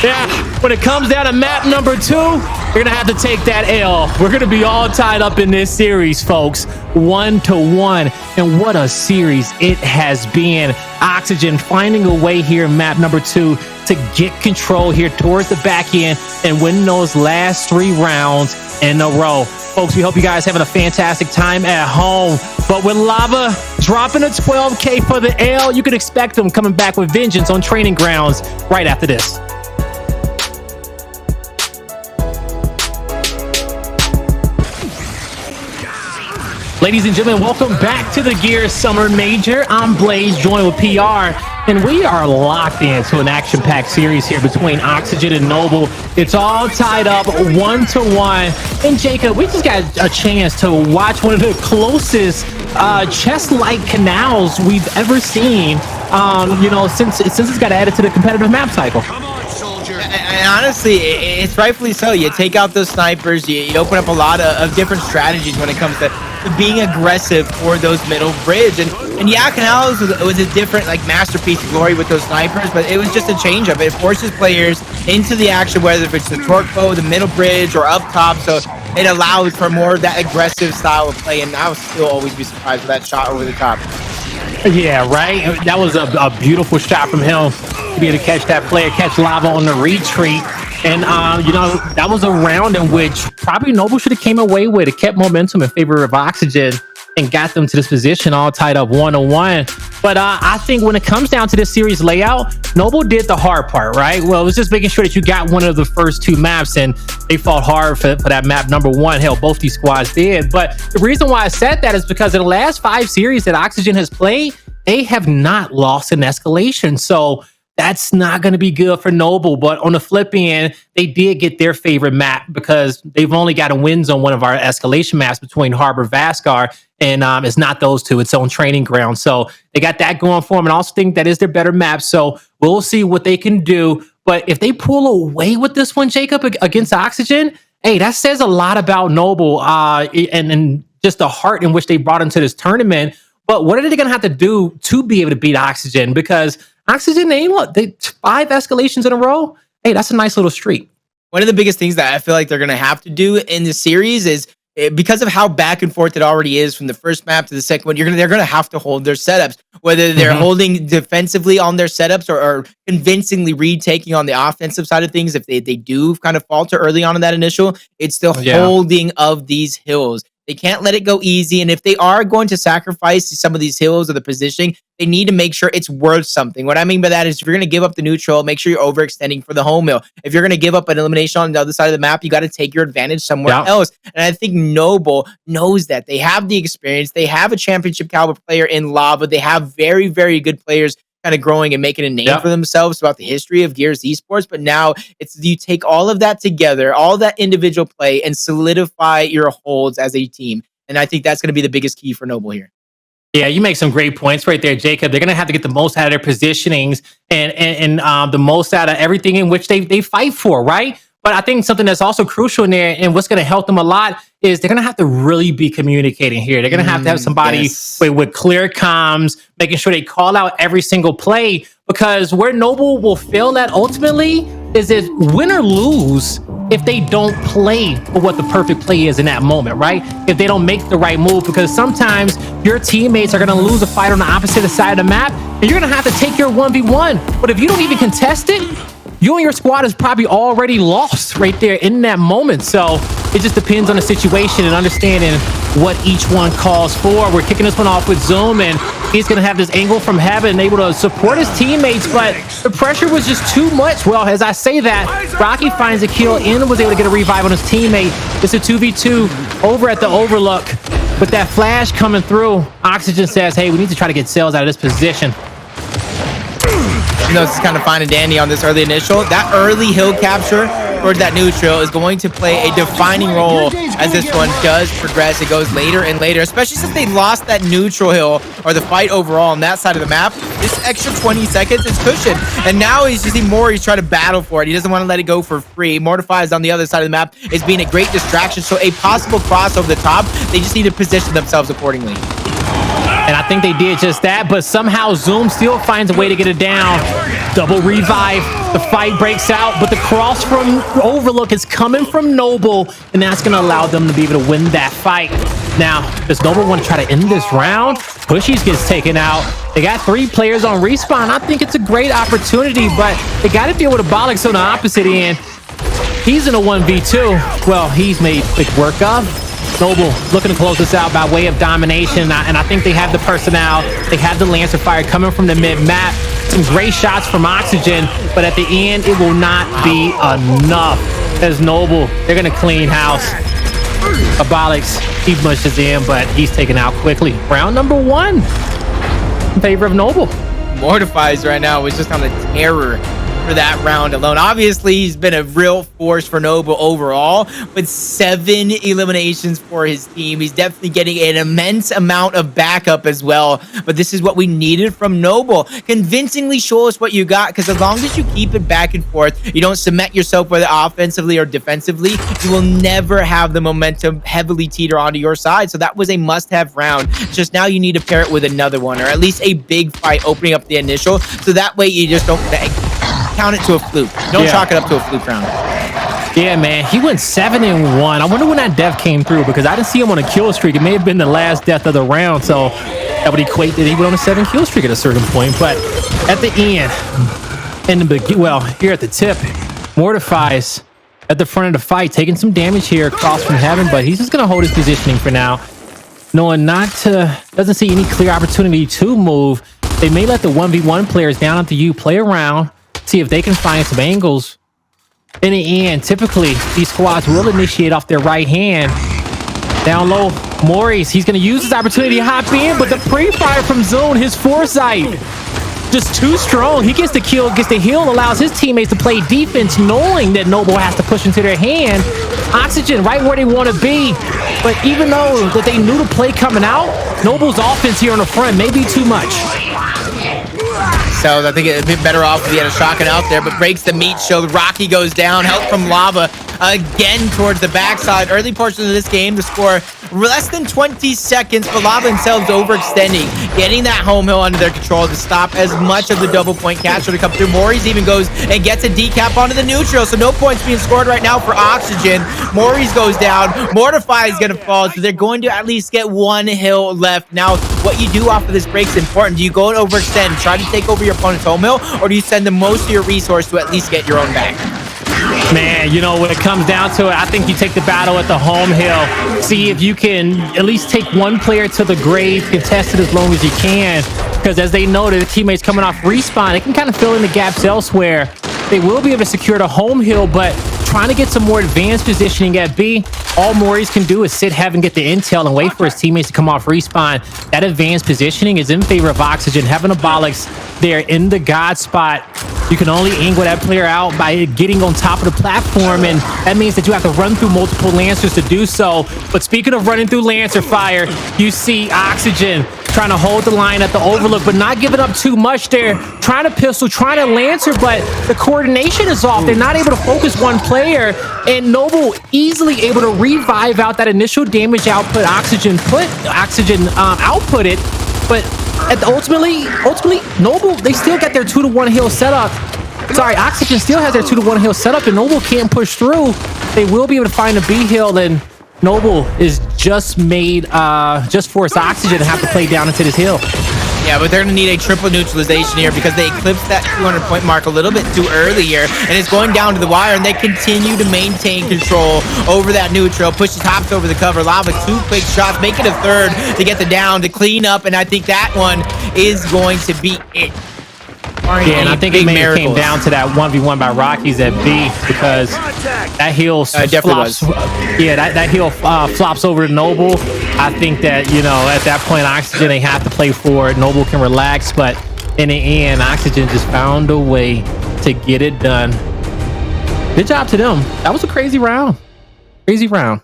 Yeah, when it comes down to map number 2, you're gonna have to take that L. We're gonna be all tied up in this series, folks. 1-1, and what a series it has been. Oxygen finding a way here in map number 2 to get control here towards the back end and win those last 3 rounds in a row. Folks, we hope you guys having a fantastic time at home. But with Lava dropping a 12K for the L, you can expect them coming back with vengeance on training grounds right after this. Ladies and gentlemen, welcome back to the Gears Summer Major. I'm Blaze, joined with PR, and we are locked into an action-packed series here between Oxygen and Noble. It's all tied up 1-1. And Jacob, we just got a chance to watch one of the closest chess-like canals we've ever seen, since it's got added to the competitive map cycle. And honestly, it's rightfully so. You take out those snipers, you open up a lot of different strategies when it comes to being aggressive for those middle bridge. And yeah, Canals was a different masterpiece of glory with those snipers, but it was just a change up. It forces players into the action, whether if it's the torque bow, the middle bridge, or up top. So it allows for more of that aggressive style of play. And I would still always be surprised with that shot over the top. Yeah, right. That was a beautiful shot from him to be able to catch that player, catch Lava on the retreat. And, that was a round in which probably Noble should have came away with. It kept momentum in favor of Oxygen and got them to this position all tied up 1-1. But I think when it comes down to this series layout, Noble did the hard part, right? Well, it was just making sure that you got one of the first two maps, and they fought hard for that map number one. Hell, both these squads did. But the reason why I said that is because in the last 5 series that Oxygen has played, they have not lost an Escalation. So that's not going to be good for Noble. But on the flip end, they did get their favorite map because they've only got a win zone, one of our Escalation maps between Harbor Vascar, and it's not those two, its own training ground. So they got that going for them, and I also think that is their better map. So we'll see what they can do. But if they pull away with this one, Jacob, against Oxygen, hey, that says a lot about Noble and just the heart in which they brought into this tournament. But what are they going to have to do to be able to beat Oxygen? Because Oxygen, they 5 escalations in a row. Hey, that's a nice little streak. One of the biggest things that I feel like they're going to have to do in the series is, because of how back and forth it already is from the first map to the second one, they're going to have to hold their setups, whether they're holding defensively on their setups or convincingly retaking on the offensive side of things. If they do kind of falter early on in that initial, it's the holding of these hills. They can't let it go easy. And if they are going to sacrifice some of these hills or the positioning, they need to make sure it's worth something. What I mean by that is if you're going to give up the neutral, make sure you're overextending for the home hill. If you're going to give up an elimination on the other side of the map, you got to take your advantage somewhere else. And I think Noble knows that. They have the experience. They have a championship caliber player in Lava. They have very, very good players kind of growing and making a name for themselves throughout the history of Gears Esports. But now it's you take all of that together, all that individual play, and solidify your holds as a team. And I think that's going to be the biggest key for Noble here. Yeah, you make some great points right there, Jacob. They're going to have to get the most out of their positionings and the most out of everything in which they fight for, right? But I think something that's also crucial in there and what's going to help them a lot is they're going to have to really be communicating here. They're going to have somebody with clear comms, making sure they call out every single play, because where Noble will fail at ultimately is if win or lose, if they don't play for what the perfect play is in that moment, right? If they don't make the right move, because sometimes your teammates are going to lose a fight on the opposite side of the map, and you're going to have to take your 1v1. But if you don't even contest it, you and your squad is probably already lost right there in that moment. So it just depends on the situation and understanding what each one calls for. We're kicking this one off with Zoom, and he's going to have this angle from heaven, able to support his teammates, but the pressure was just too much. Well, as I say that, Rocky finds a kill and was able to get a revive on his teammate. It's a 2v2 over at the Overlook. With that flash coming through, Oxygen says, hey, we need to try to get Cellz out of this position. It's kind of fine and dandy on this early initial. That early hill capture towards that neutral is going to play a defining role as this one does progress. It goes later and later, especially since they lost that neutral hill or the fight overall on that side of the map. This extra 20 seconds is cushioned. And now he's just Moaries trying to battle for it. He doesn't want to let it go for free. Mortifys on the other side of the map is being a great distraction. So a possible cross over the top, they just need to position themselves accordingly. And I think they did just that, but somehow Zoom still finds a way to get it down. Double revive. The fight breaks out, but the cross from Overlook is coming from Noble, and that's going to allow them to be able to win that fight. Now, does Noble want to try to end this round? Pushyz gets taken out. They got 3 players on respawn. I think it's a great opportunity, but they got to deal with Abolics on the opposite end. He's in a 1v2. Well, he's made quick work of. Noble looking to close this out by way of domination, and I think they have the personnel. They have the Lancer Fire coming from the mid-map. Some great shots from Oxygen, but at the end, it will not be enough. As Noble, they're going to clean house. Abolics, he pushes in, but he's taken out quickly. Round number 1 in favor of Noble. Mortifys right now is just on a terror for that round alone. Obviously, he's been a real force for Noble overall, but 7 eliminations for his team. He's definitely getting an immense amount of backup as well, but this is what we needed from Noble. Convincingly show us what you got, because as long as you keep it back and forth, you don't cement yourself whether offensively or defensively, you will never have the momentum heavily teeter onto your side. So that was a must-have round. Just now you need to pair it with another one, or at least a big fight opening up the initial, so that way you just don't count it to a fluke. Don't chalk it up to a fluke round. Yeah, man, he went 7-1. I wonder when that death came through, because I didn't see him on a kill streak. It may have been the last death of the round, so that would equate that he went on a 7 kill streak at a certain point. But at the end, here at the tip, Mortifys at the front of the fight, taking some damage here across from heaven, but he's just gonna hold his positioning for now, knowing doesn't see any clear opportunity to move. They may let the 1v1 players down at the U play around, see if they can find some angles. In the end, typically these squads will initiate off their right hand. Down low, Moaries, he's going to use his opportunity to hop in, but the pre-fire from Zone, his foresight, just too strong. He gets the kill, gets the heal, allows his teammates to play defense, knowing that Noble has to push into their hand. Oxygen right where they want to be, but even though that they knew the play coming out, Noble's offense here on the front may be too much. So I think it's a bit better off if he had a shotgun out there, but breaks the meat shield. Rocky goes down. Help from Lava again towards the backside. Early portion of this game, the score less than 20 seconds, but Lava and Cellz overextending, getting that home hill under their control to stop as much of the double point capture to come through. Moaries even goes and gets a decap onto the neutral, so no points being scored right now for Oxygen. Moaries goes down. Mortify is going to fall, so they're going to at least get 1 hill left. Now, what you do off of this break is important. Do you go and overextend, try to take over your opponent's home hill, or do you send the most of your resource to at least get your own back? Man, you know, when it comes down to it, I think you take the battle at the home hill. See if you can at least take one player to the grave, contest it as long as you can. Because as they know that the teammates coming off respawn, they can kind of fill in the gaps elsewhere. They will be able to secure the home hill, but trying to get some more advanced positioning at B, all Moaries can do is sit, Heaven, get the intel, and wait for his teammates to come off respawn. That advanced positioning is in favor of Oxygen. Heaven Abolics, they're in the God spot. You can only angle that player out by getting on top of the platform, and that means that you have to run through multiple Lancers to do so. But speaking of running through Lancer fire, you see Oxygen trying to hold the line at the overlook, but not giving up too much there. Trying to pistol, trying to Lancer, but the coordination is off. They're not able to focus one player, and Noble easily able to revive out that initial damage output Oxygen outputted, but ultimately, Noble, they still got their 2-to-1 heal set up. Sorry, Oxygen still has their 2-to-1 heal set up, and Noble can't push through. They will be able to find a B heal, and Noble is just forced Oxygen to have to play down into this hill. Yeah, but they're going to need a triple neutralization here because they eclipsed that 200-point mark a little bit too early here, and it's going down to the wire, and they continue to maintain control over that neutral. Pushyz hops over the cover. Lava, 2 quick shots, make it a third to get the down, to clean up, and I think that one is going to be it. Yeah, and I think it may have came down to that 1v1 by Rockies at B, because that heal flops. Yeah, that heal flops over to Noble. I think that, you know, at that point, Oxygen, they have to play for it. Noble can relax, but in the end, Oxygen just found a way to get it done. Good job to them. That was a crazy round. Crazy round.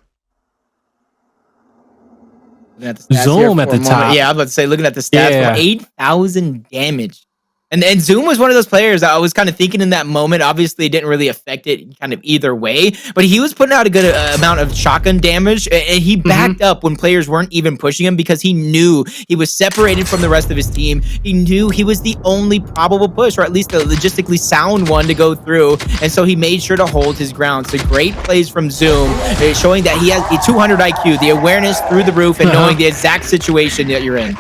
Zoom at the top. Yeah, I was about to say, looking at the stats, for 8,000 damage. And Zoom was one of those players I was kind of thinking in that moment. Obviously, it didn't really affect it kind of either way, but he was putting out a good amount of shotgun damage, and he backed up when players weren't even pushing him because he knew he was separated from the rest of his team. He knew he was the only probable push, or at least a logistically sound one to go through, and so he made sure to hold his ground. So great plays from Zoom, showing that he has a 200 IQ, the awareness through the roof, and knowing the exact situation that you're in.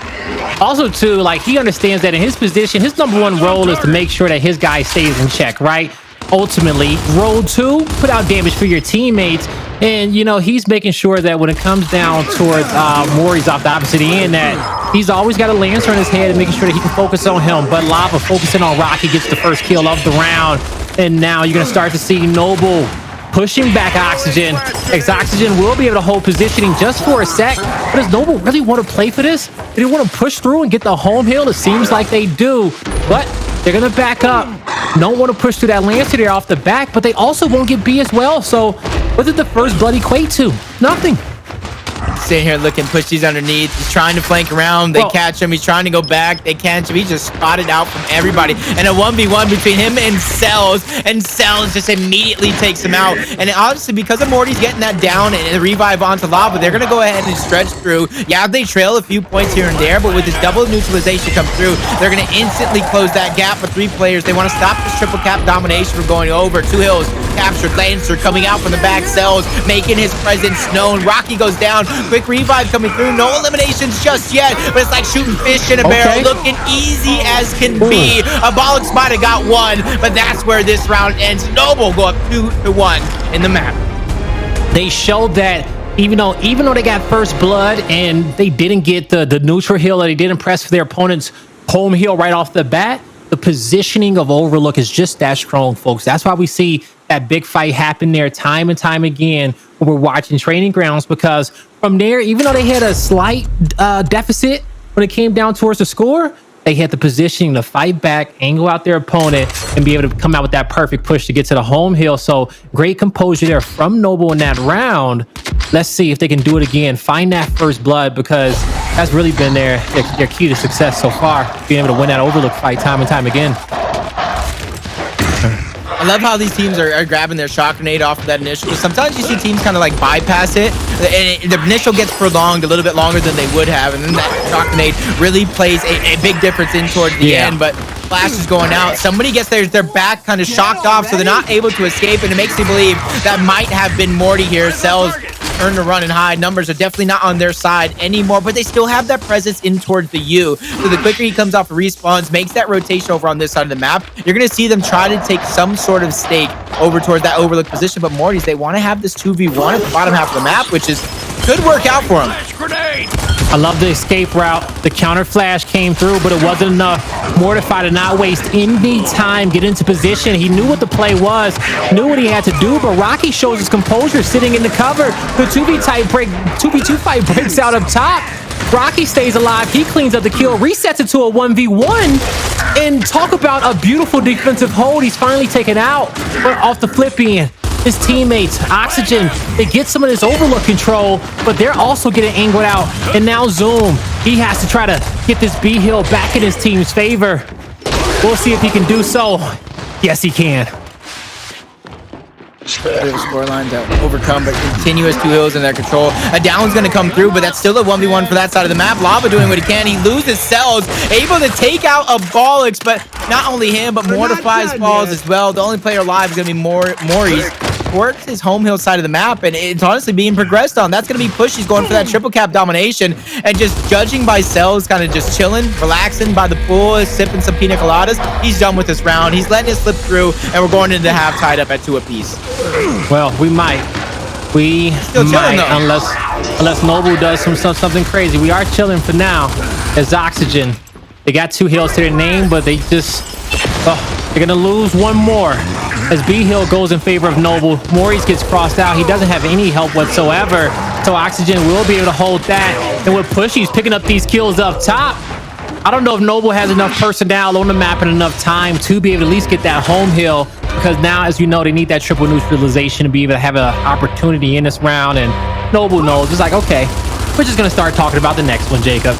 Also, too, like, he understands that in his position, his number one role is to make sure that his guy stays in check, right? Ultimately, role 2, put out damage for your teammates. And, you know, he's making sure that when it comes down towards Moaries off the opposite end, that he's always got a Lancer on his head and making sure that he can focus on him. But Lava focusing on Rocky gets the first kill of the round. And now you're going to start to see Noble pushing back Oxygen. Oxygen will be able to hold positioning just for a sec. But does Noble really want to play for this? Do they want to push through and get the home hill? It seems like they do. But they're going to back up. Don't want to push through that Lancer there off the back, but they also won't get B as well. So what did the first blood equate to? Nothing. Sitting here looking, Pushyz underneath. He's trying to flank around. They catch him. He's trying to go back. They catch him. He just spotted out from everybody. And a 1v1 between him and Cellz. And Cellz just immediately takes him out. And obviously, because of Morty's getting that down and the revive onto Lava, they're going to go ahead and stretch through. Yeah, they trail a few points here and there, but with this double neutralization come through, they're going to instantly close that gap with 3 players. They want to stop this triple cap domination from going over. 2 hills captured. Lancer coming out from the back. Cellz making his presence known. Rocky goes down. Quick revive coming through. No eliminations just yet, but it's like shooting fish in a barrel. Looking easy as can be. Abolics might have got 1, but that's where this round ends. Noble go up 2-1 in the map. They showed that even though they got first blood and they didn't get the neutral heal, that they didn't press for their opponent's home heal right off the bat, the positioning of Overlook is just that strong, folks. That's why we see that big fight happen there time and time again when we're watching Training Grounds, because from there, even though they had a slight deficit when it came down towards the score, they had the positioning to fight back, angle out their opponent, and be able to come out with that perfect push to get to the home hill. So great composure there from Noble in that round. Let's see if they can do it again. Find that first blood, because that's really been their key to success so far, being able to win that Overlook fight time and time again. I love how these teams are grabbing their shock grenade off of that initial. Sometimes you see teams kind of like bypass it, and the initial gets prolonged a little bit longer than they would have, and then that shock grenade really plays a big difference in towards the end. But Flash is going out. Somebody gets their back kind of shocked off, so they're not able to escape, and it makes me believe that might have been Morty here. Cellz turn to run and hide. Numbers are definitely not on their side anymore, but they still have that presence in towards the U. So the quicker he comes off of respawns, makes that rotation over on this side of the map, you're going to see them try to take some sort of stake over towards that Overlook position. But Morty's, they want to have this 2v1 at the bottom half of the map, which could work out for him. I love the escape route. The counter flash came through, but it wasn't enough. Mortify to not waste any time, get into position. He knew what the play was, knew what he had to do, but Rocky shows his composure sitting in the cover. The 2v2 fight breaks out up top. Rocky stays alive. He cleans up the kill, resets it to a 1v1. And talk about a beautiful defensive hold. He's finally taken out, but off the flip end, his teammates, Oxygen, they get some of this Overlook control, but they're also getting angled out. And now Zoom, he has to try to get this B hill back in his team's favor. We'll see if he can do so. Yes, he can. Scoreline to overcome, but continuous 2 hills in their control. A down's going to come through, but that's still a 1v1 for that side of the map. Lava doing what he can. He loses Cellz, able to take out Abolics, but not only him, but Mortifys falls as well. The only player alive is going to be Moaries. Towards his home hill side of the map, and it's honestly being progressed on. That's going to be Pushyz going for that triple cap domination, and just judging by Cellz kind of just chilling, relaxing by the pool, sipping some pina coladas. He's done with this round. He's letting it slip through, and we're going into half tied up at 2 apiece. Well, we might. We might, unless Noble does something crazy. We are chilling for now. As Oxygen, they got 2 hills to their name, but they just they're gonna lose one more. As B hill goes in favor of Noble, Moaries gets crossed out. He doesn't have any help whatsoever, so Oxygen will be able to hold that. And with Pushyz picking up these kills up top, I don't know if Noble has enough personnel on the map and enough time to be able to at least get that home hill, because now, as you know, they need that triple neutralization to be able to have an opportunity in this round. And Noble knows, it's like, okay, we're just gonna start talking about the next one, Jacob.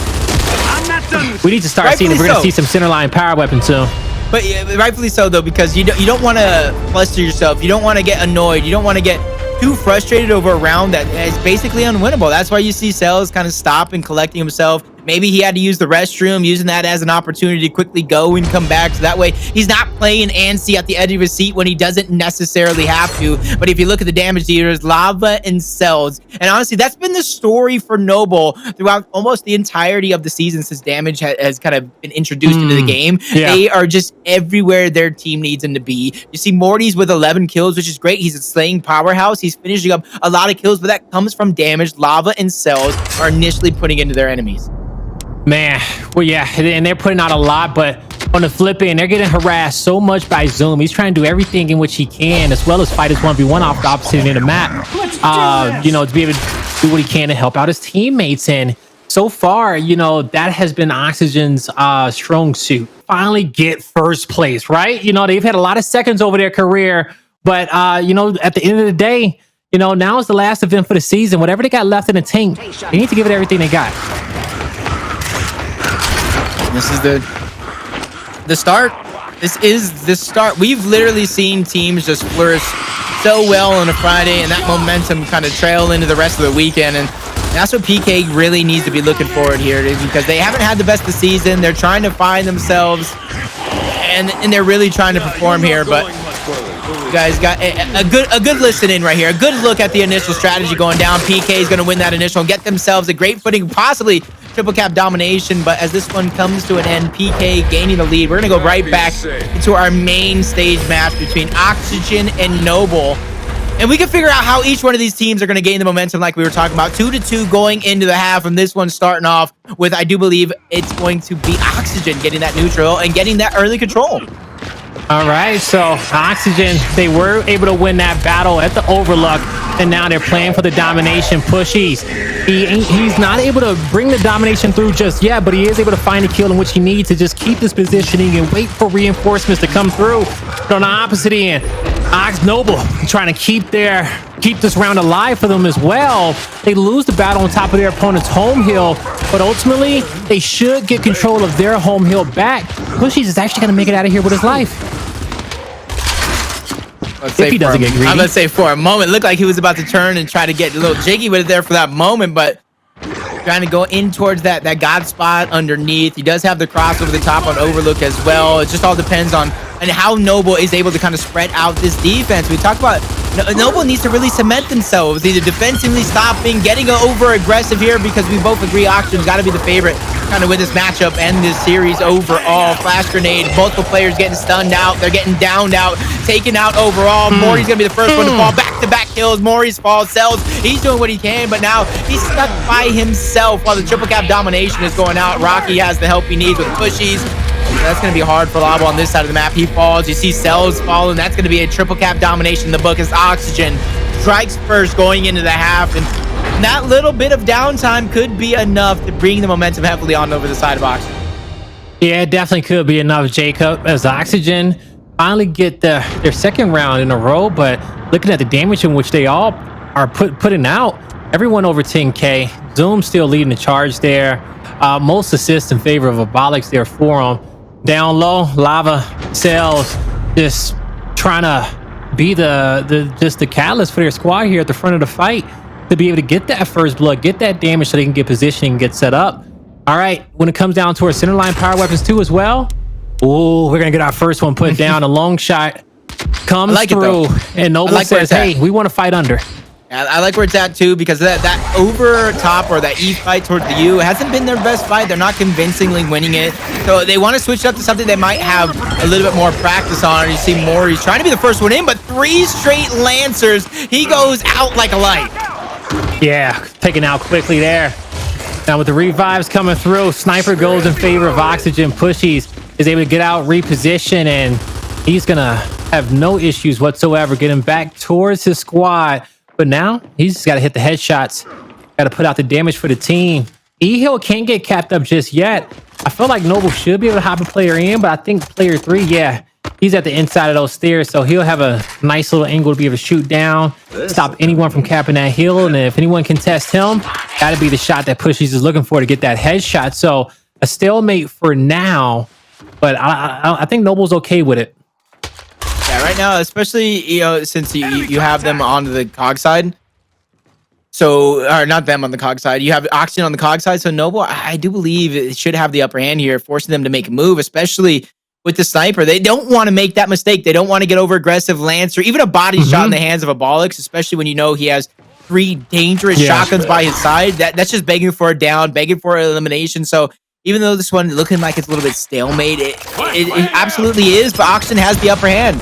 We need to start seeing if we're gonna see some centerline power weapons soon. But rightfully so, though, because you don't want to fluster yourself. You don't want to get annoyed. You don't want to get too frustrated over a round that is basically unwinnable. That's why you see Cellz kind of stop and collecting himself. Maybe he had to use the restroom, using that as an opportunity to quickly go and come back. So that way he's not playing antsy at the edge of his seat when he doesn't necessarily have to. But if you look at the damage dealers, Lava and Cellz, and honestly, that's been the story for Noble throughout almost the entirety of the season since damage has kind of been introduced into the game. Yeah. They are just everywhere their team needs them to be. You see Morty's with 11 kills, which is great. He's a slaying powerhouse. He's finishing up a lot of kills, but that comes from damage Lava and Cellz are initially putting into their enemies. Man, well, yeah, and they're putting out a lot, but on the flip end, they're getting harassed so much by Zoom. He's trying to do everything in which he can, as well as fight his 1v1 off the opposite end of the map, you know, to be able to do what he can to help out his teammates. And so far, you know, that has been Oxygen's strong suit. Finally get first place, right? You know, they've had a lot of seconds over their career, but you know, at the end of the day, you know, now is the last event for the season. Whatever they got left in the tank, they need to give it everything they got. This is the start. This is the start. We've literally seen teams just flourish so well on a Friday, and that momentum kind of trail into the rest of the weekend. And that's what PK really needs to be looking forward here, because they haven't had the best of the season. They're trying to find themselves, and they're really trying to perform here. But you guys got a good listen in right here, a good look at the initial strategy going down. PK is going to win that initial and get themselves a great footing, possibly triple cap domination. But as this one comes to an end, PK gaining the lead. We're going to go right back into our main stage match between Oxygen and Noble. And we can figure out how each one of these teams are going to gain the momentum like we were talking about. 2-2 going into the half, and this one starting off with, I do believe it's going to be Oxygen getting that neutral and getting that early control. All right, so Oxygen, they were able to win that battle at the Overlook, and now they're playing for the domination. Pushyz, he's not able to bring the domination through just yet, but he is able to find a kill in which he needs to just keep this positioning and wait for reinforcements to come through. But on the opposite end, Noble trying to keep this round alive for them as well. They lose the battle on top of their opponent's home hill, but ultimately they should get control of their home hill back. Pushyz is actually going to make it out of here with his life. If he doesn't get greedy. I'm gonna say for a moment, it looked like he was about to turn and try to get a little jiggy with it there for that moment, but trying to go in towards that god spot underneath. He does have the cross over the top on Overlook as well. It just all depends on how Noble is able to kind of spread out this defense. We talked about Noble needs to really cement themselves, either defensively stopping, getting over aggressive here, because we both agree Oxygen's got to be the favorite kind of with this matchup and this series overall. Flash grenade, multiple players getting stunned out, they're getting downed out, taken out overall. Moaries gonna be the first one to fall. Back-to-back kills. Moaries falls. Cellz, he's doing what he can, but now he's stuck by himself while the triple cap domination is going out. Rocky has the help he needs with Pushyz. That's going to be hard for Labo on this side of the map. He falls. You see Cellz falling. That's going to be a triple cap domination in the book as Oxygen strikes first going into the half. And that little bit of downtime could be enough to bring the momentum heavily on over the side of Oxygen. Yeah, it definitely could be enough, Jacob, as Oxygen finally get their second round in a row. But looking at the damage in which they all are putting out, everyone over 10K. Zoom still leading the charge there. Most assists in favor of Abolics there for them. Down low, Lava, Cellz just trying to be the catalyst for their squad here at the front of the fight to be able to get that first blood, get that damage so they can get positioning and get set up. All right, when it comes down to our center line power weapons too as well. Oh, we're gonna get our first one put down. A long shot comes through, and Noble says, "Hey, we want to fight under." I like where it's at too, because that over top or that E fight towards the U hasn't been their best fight. They're not convincingly winning it, so they want to switch it up to something they might have a little bit more practice on. You see Moaries trying to be the first one in, but 3 straight Lancers. He goes out like a light. Yeah, taken out quickly there. Now with the revives coming through, Sniper goes in favor of Oxygen. Pushyz is able to get out, reposition, and he's gonna have no issues whatsoever getting back towards his squad. But now he's just got to hit the headshots, got to put out the damage for the team. E-Hill can't get capped up just yet. I feel like Noble should be able to hop a player in, but I think player 3, yeah, he's at the inside of those stairs, so he'll have a nice little angle to be able to shoot down, stop anyone from capping that hill. And if anyone can test him, that'll be the shot that Pushyz is looking for to get that headshot. So a stalemate for now, but I think Noble's okay with it. Yeah, right now, especially, since you have them on the COG side. So, or not them on the COG side. You have Oxygen on the COG side. So Noble, I do believe it should have the upper hand here, forcing them to make a move, especially with the sniper. They don't want to make that mistake. They don't want to get over aggressive Lance or even a body shot in the hands of Abolics, especially when you know he has 3 dangerous shotguns by his side. That's just begging for a down, begging for an elimination. So even though this one looking like it's a little bit stalemate, it absolutely is, but Oxygen has the upper hand.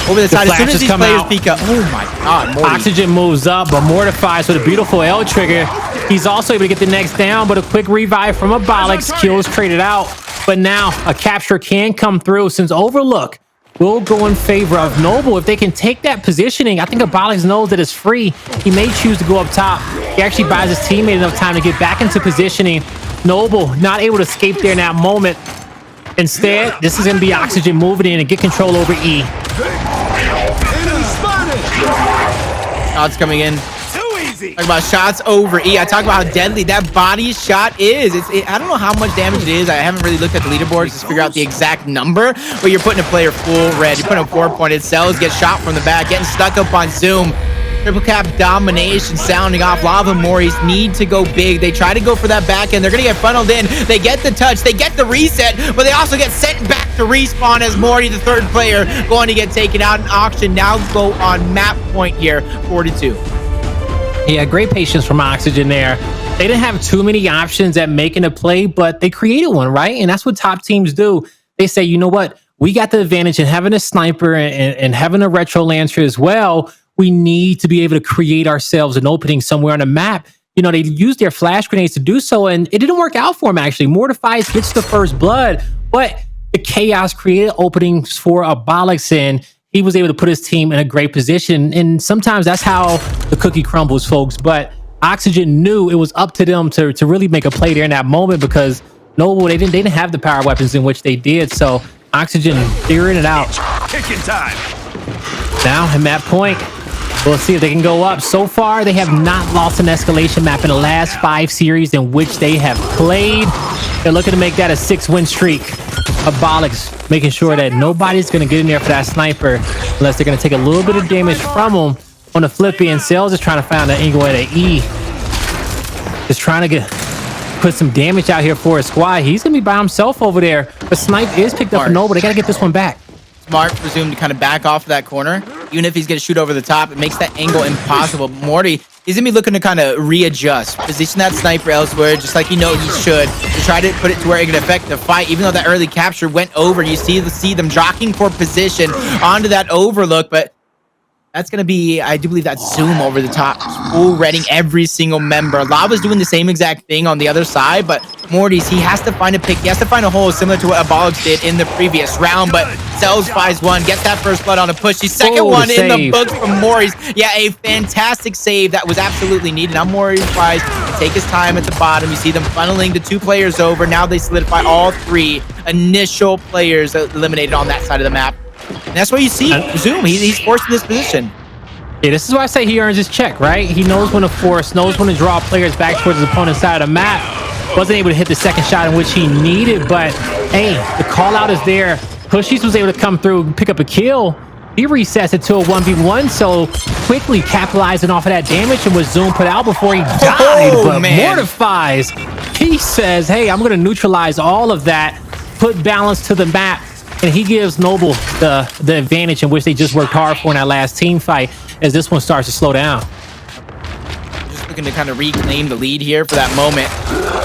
Over the side, as soon as these players peek up. Oh my god, Morty. Oxygen moves up, but Mortifys with a beautiful L trigger. He's also able to get the next down, but a quick revive from Abolics. Kills traded out. but now a capture can come through since Overlook will go in favor of Noble. If they can take that positioning, I think Abolics knows that it's free. He may choose to go up top. He actually buys his teammate enough time to get back into positioning. Noble not able to escape there in that moment. Instead, this is going to be Oxygen moving in and get control over E. Shots coming in. Too easy. Talk about shots over E. I talk about how deadly that body shot is. I don't know how much damage it is. I haven't really looked at the leaderboards to figure out the exact number, but you're putting a player full red. You're putting a 4-pointed. Cellz gets shot from the back, getting stuck up on Zoom. Triple cap domination sounding off. Lava Moaries need to go big. They try to go for that back end. They're going to get funneled in. They get the touch. They get the reset, but they also get sent back to respawn as Morty, the third player, going to get taken out in auction. Now go on map point here, 42. Yeah, great patience from Oxygen there. They didn't have too many options at making a play, but they created one, right? And that's what top teams do. They say, you know what? We got the advantage in having a sniper and having a retro lancer as well. We need to be able to create ourselves an opening somewhere on the map. You know, they used their flash grenades to do so, and it didn't work out for them, actually. Mortifys gets the first blood, but the chaos created openings for Abolics, and he was able to put his team in a great position. And sometimes that's how the cookie crumbles, folks. But Oxygen knew it was up to them to really make a play there in that moment, because Noble, they didn't have the power weapons in which they did. So Oxygen figuring it out. Kicking time. Now at map point, we'll see if they can go up. So far, they have not lost an escalation map in the last 5 series in which they have played. They're looking to make that a 6-win streak. Abolics making sure that nobody's going to get in there for that sniper unless they're going to take a little bit of damage from them. On the flip end, Cellz is trying to find an angle at an E. Just trying to put some damage out here for his squad. He's going to be by himself over there. The snipe is picked up for Noble. They got to get this one back. Smart presumed to kind of back off of that corner. Even if he's going to shoot over the top, it makes that angle impossible. Morty, he's going to be looking to kind of readjust, position that sniper elsewhere, just like he should, to try to put it to where it can affect the fight. Even though that early capture went over, you see them jockeying for position onto that overlook, but that's going to be, I do believe, that zoom over the top, full reading every single member. Lava's doing the same exact thing on the other side, but Morty's, he has to find a pick. He has to find a hole similar to what Abolics did in the previous round, but Cellz buys one, gets that first blood on a push. The second one in the books from Moaries. Yeah, a fantastic save that was absolutely needed. Now Mortifys take his time at the bottom. You see them funneling the 2 players over. Now they solidify all 3 initial players eliminated on that side of the map. And that's what you see. Zoom, he's forced in this position. Yeah, this is why I say he earns his check, right? He knows when to force, knows when to draw players back towards his opponent's side of the map. Wasn't able to hit the second shot in which he needed, but hey, the call out is there. Pushyz was able to come through and pick up a kill. He resets it to a 1v1, so quickly capitalizing off of that damage, and was Zoom put out before he died. But Mortifys, he says, hey, I'm going to neutralize all of that, put balance to the map, and he gives Noble the advantage in which they just worked hard for in that last team fight, as this one starts to slow down. Just looking to kind of reclaim the lead here for that moment.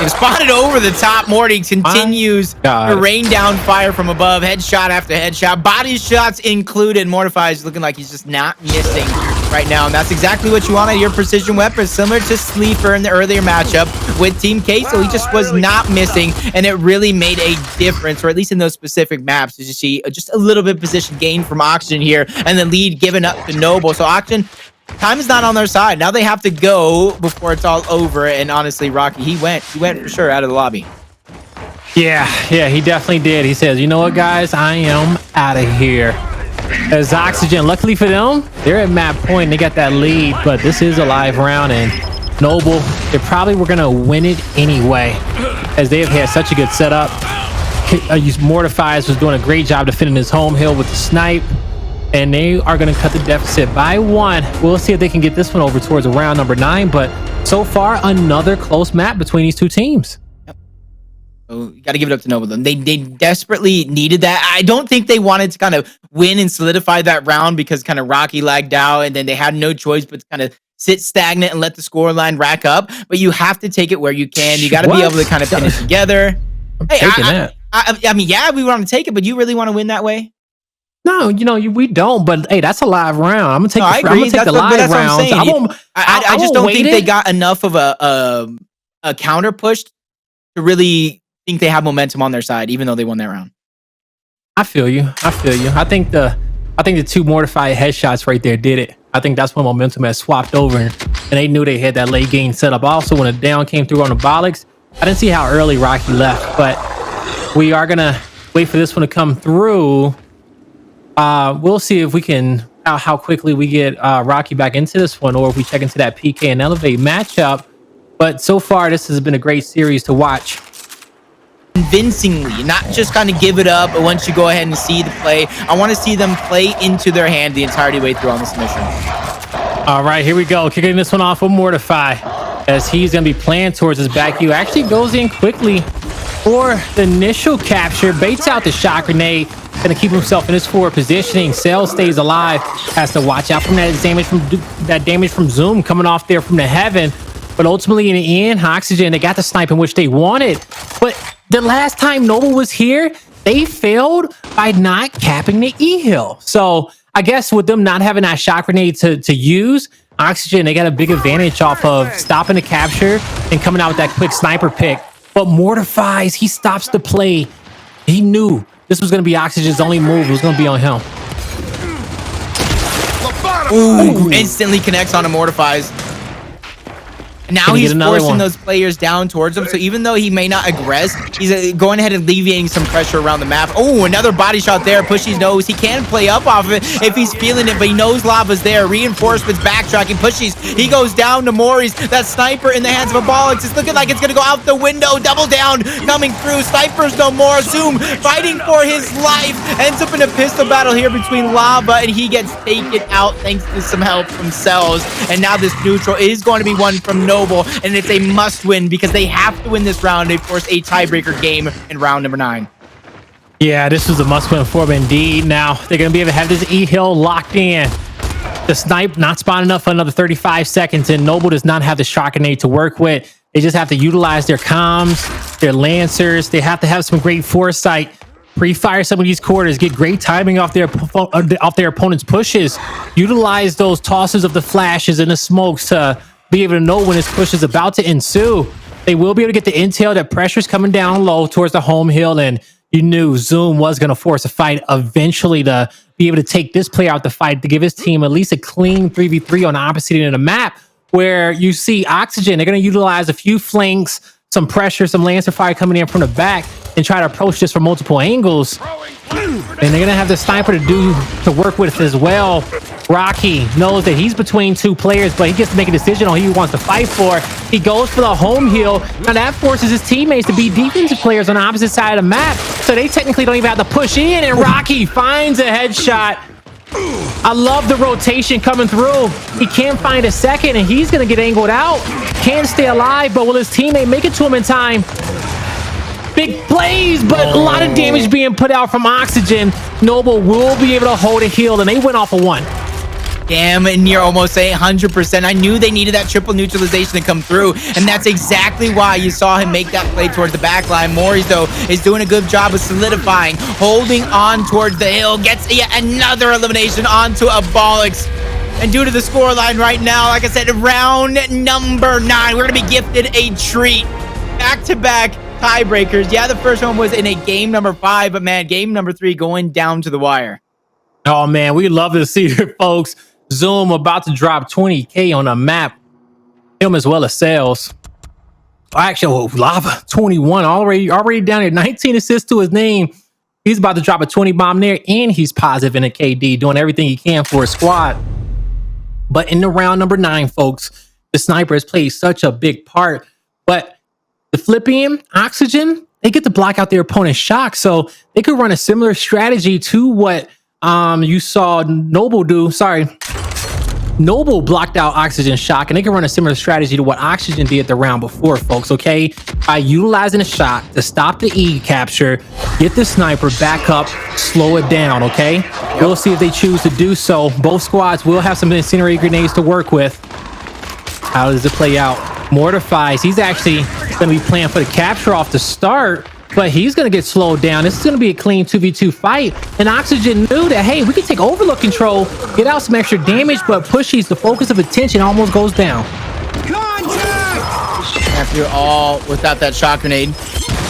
And spotted over the top. Morty continues to rain down fire from above. Headshot after headshot. Body shots included. Mortifys looking like he's just not missing right now. And that's exactly what you want out of your precision weapon. Similar to Sleeper in the earlier matchup with Team K. So he just was not missing. And it really made a difference, or at least in those specific maps. As you see, just a little bit of position gain from Oxygen here. And the lead given up to Noble. So Oxygen, time is not on their side. Now they have to go before it's all over. And honestly, Rocky, he went for sure out of the lobby. Yeah, he definitely did. He says, you know what, guys? I am out of here. As Oxygen, luckily for them, they're at map point. They got that lead, but this is a live round, and Noble, they probably were going to win it anyway, as they have had such a good setup. Mortifys was doing a great job defending his home hill with the snipe, and they are going to cut the deficit by 1. We'll see if they can get this one over towards round number 9, but so far, another close map between these 2 teams. So you got to give it up to Noble. They desperately needed that. I don't think they wanted to kind of win and solidify that round because kind of Rocky lagged out, and then they had no choice but to kind of sit stagnant and let the score line rack up. But you have to take it where you can. You got to be able to kind of pin it together. I mean, yeah, we want to take it, but you really want to win that way? No, we don't. But hey, that's a live round. I'm gonna take. I'm gonna take the live rounds. I just don't think they got enough of a counter push to really think they have momentum on their side, even though they won that round. I feel you. I feel you. I think the two Mortify headshots right there did it. I think that's when momentum has swapped over and they knew they had that late game set up. Also, when a down came through on the Abolics, I didn't see how early Rocky left, but we are gonna wait for this one to come through. We'll see if we can how quickly we get Rocky back into this one, or if we check into that PK and Elevate matchup. But so far, this has been a great series to watch. Convincingly, not just kind of give it up, but once you go ahead and see the play, I want to see them play into their hand the entirety way through on this mission. All right, here we go. Kicking this one off with Mortify, as he's going to be playing towards his back. He actually goes in quickly for the initial capture, baits out the shot grenade, going to keep himself in his forward positioning. Cellz stays alive, has to watch out from that damage from Zoom coming off there from the heaven. But ultimately, in the end, Oxygen, they got the snipe in which they wanted. But the last time Noble was here, they failed by not capping the E-Hill. So I guess with them not having that shot grenade to use, Oxygen, they got a big advantage off of stopping the capture and coming out with that quick sniper pick. But Mortifys, he stops the play. He knew this was going to be Oxygen's only move. It was going to be on him. Ooh, instantly connects on a Mortifys. Now he's forcing those players down towards him. So even though he may not aggress, he's going ahead and alleviating some pressure around the map. Oh, another body shot there. Pushyz knows he can play up off of it if he's feeling it, but he knows lava's there. Reinforcements backtracking. Pushyz, he goes down to Moaries. That sniper in the hands of Abolics. It's looking like it's going to go out the window. Double down coming through. Snipers no more. Zoom fighting for his life. Ends up in a pistol battle here between lava, and he gets taken out thanks to some help from Cellz. And now this neutral is going to be one from Noble, and it's a must win because they have to win this round. They force a tiebreaker game in round number 9. Yeah, this was a must win for them indeed. Now they're going to be able to have this E-Hill locked in. The snipe not spawning up for another 35 seconds, and Noble does not have the shot grenade to work with. They just have to utilize their comms, their lancers. They have to have some great foresight. Pre-fire some of these quarters, get great timing off their opponent's pushes. Utilize those tosses of the flashes and the smokes to be able to know when this push is about to ensue. They will be able to get the intel that pressure's coming down low towards the home hill, and you knew Zoom was going to force a fight eventually to be able to take this player out the fight, to give his team at least a clean 3v3 on the opposite end of the map, where you see Oxygen. They're going to utilize a few flanks, some pressure, some lancer fire coming in from the back, and try to approach this from multiple angles. And they're going to have the sniper to work with as well. Rocky knows that he's between two players, but he gets to make a decision on who he wants to fight for. He goes for the home hill. Now that forces his teammates to be defensive players on the opposite side of the map, so they technically don't even have to push in, and Rocky finds a headshot. I love the rotation coming through. He can't find a second, and he's going to get angled out. Can't stay alive, but will his teammate make it to him in time? Big plays, but a lot of damage being put out from Oxygen. Noble will be able to hold a heal, and they went off of 1. Damn, and you're almost saying 100%. I knew they needed that triple neutralization to come through, and that's exactly why you saw him make that play towards the back line. Moaries, though, is doing a good job of solidifying, holding on towards the hill, gets yet another elimination onto Abolics. And due to the scoreline right now, like I said, round number 9, we're going to be gifted a treat. Back-to-back tiebreakers. Yeah, the first one was in a game number 5, but man, game number 3 going down to the wire. Oh, man, we love to see it, folks. Zoom about to drop 20K on a map. Him as well as Cellz. Actually, Lava 21 already down here. 19 assists to his name. He's about to drop a 20 bomb there, and he's positive in a KD, doing everything he can for his squad. But in the round number 9, folks, the sniper has played such a big part. But the flip in, Oxygen, they get to block out their opponent's shock. So they could run a similar strategy to what you saw Noble do. Noble blocked out Oxygen shock, and they can run a similar strategy to what Oxygen did the round before, folks, okay? By utilizing a shot to stop the E capture, get the sniper back up, slow it down, okay? We'll see if they choose to do so. Both squads will have some incendiary grenades to work with. How does it play out? Mortifys, he's actually going to be playing for the capture off the start, but he's going to get slowed down. This is going to be a clean 2v2 fight. And Oxygen knew that, hey, we can take Overlook control, get out some extra damage, but Pushyz, the focus of attention, almost goes down. After all, without that shot grenade.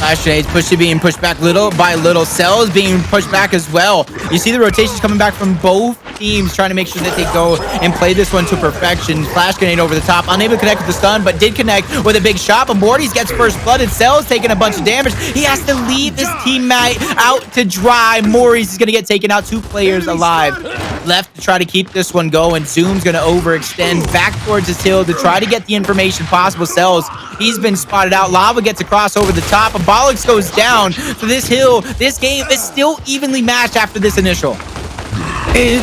Flash grenades, Pushyz being pushed back little by little. Cellz being pushed back as well. You see the rotations coming back from both teams, trying to make sure that they go and play this one to perfection. Flash grenade over the top, unable to connect with the stun, but did connect with a big shot. But Mortifys gets first blooded. Cellz taking a bunch of damage. He has to leave his teammate out to dry. Moaries is going to get taken out. 2 players alive left to try to keep this one going. Zoom's going to overextend back towards his hill to try to get the information possible. Cellz, he's been spotted out. Lava gets across over the top. Abolics goes down to this hill. This game is still evenly matched after this initial.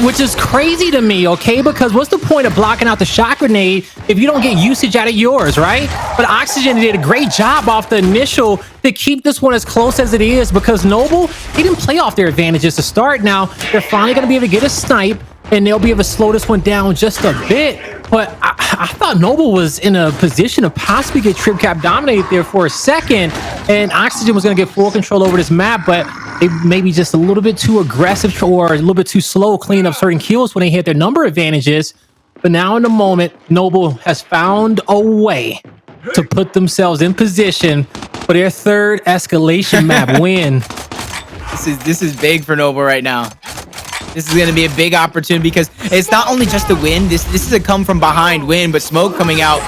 Which is crazy to me, okay? Because what's the point of blocking out the shot grenade if you don't get usage out of yours, right? But Oxygen did a great job off the initial to keep this one as close as it is, because Noble, he didn't play off their advantages to start. Now, they're finally going to be able to get a snipe, and they'll be able to slow this one down just a bit. But I thought Noble was in a position to possibly get trip cap dominated there for a second, and Oxygen was going to get full control over this map, but they maybe just a little bit too aggressive or a little bit too slow cleaning up certain kills when they hit their number advantages. But now in the moment, Noble has found a way to put themselves in position for their 3rd escalation map win. This is big for Noble right now. This is going to be a big opportunity because it's not only just a win. This is a come from behind win, but smoke coming out.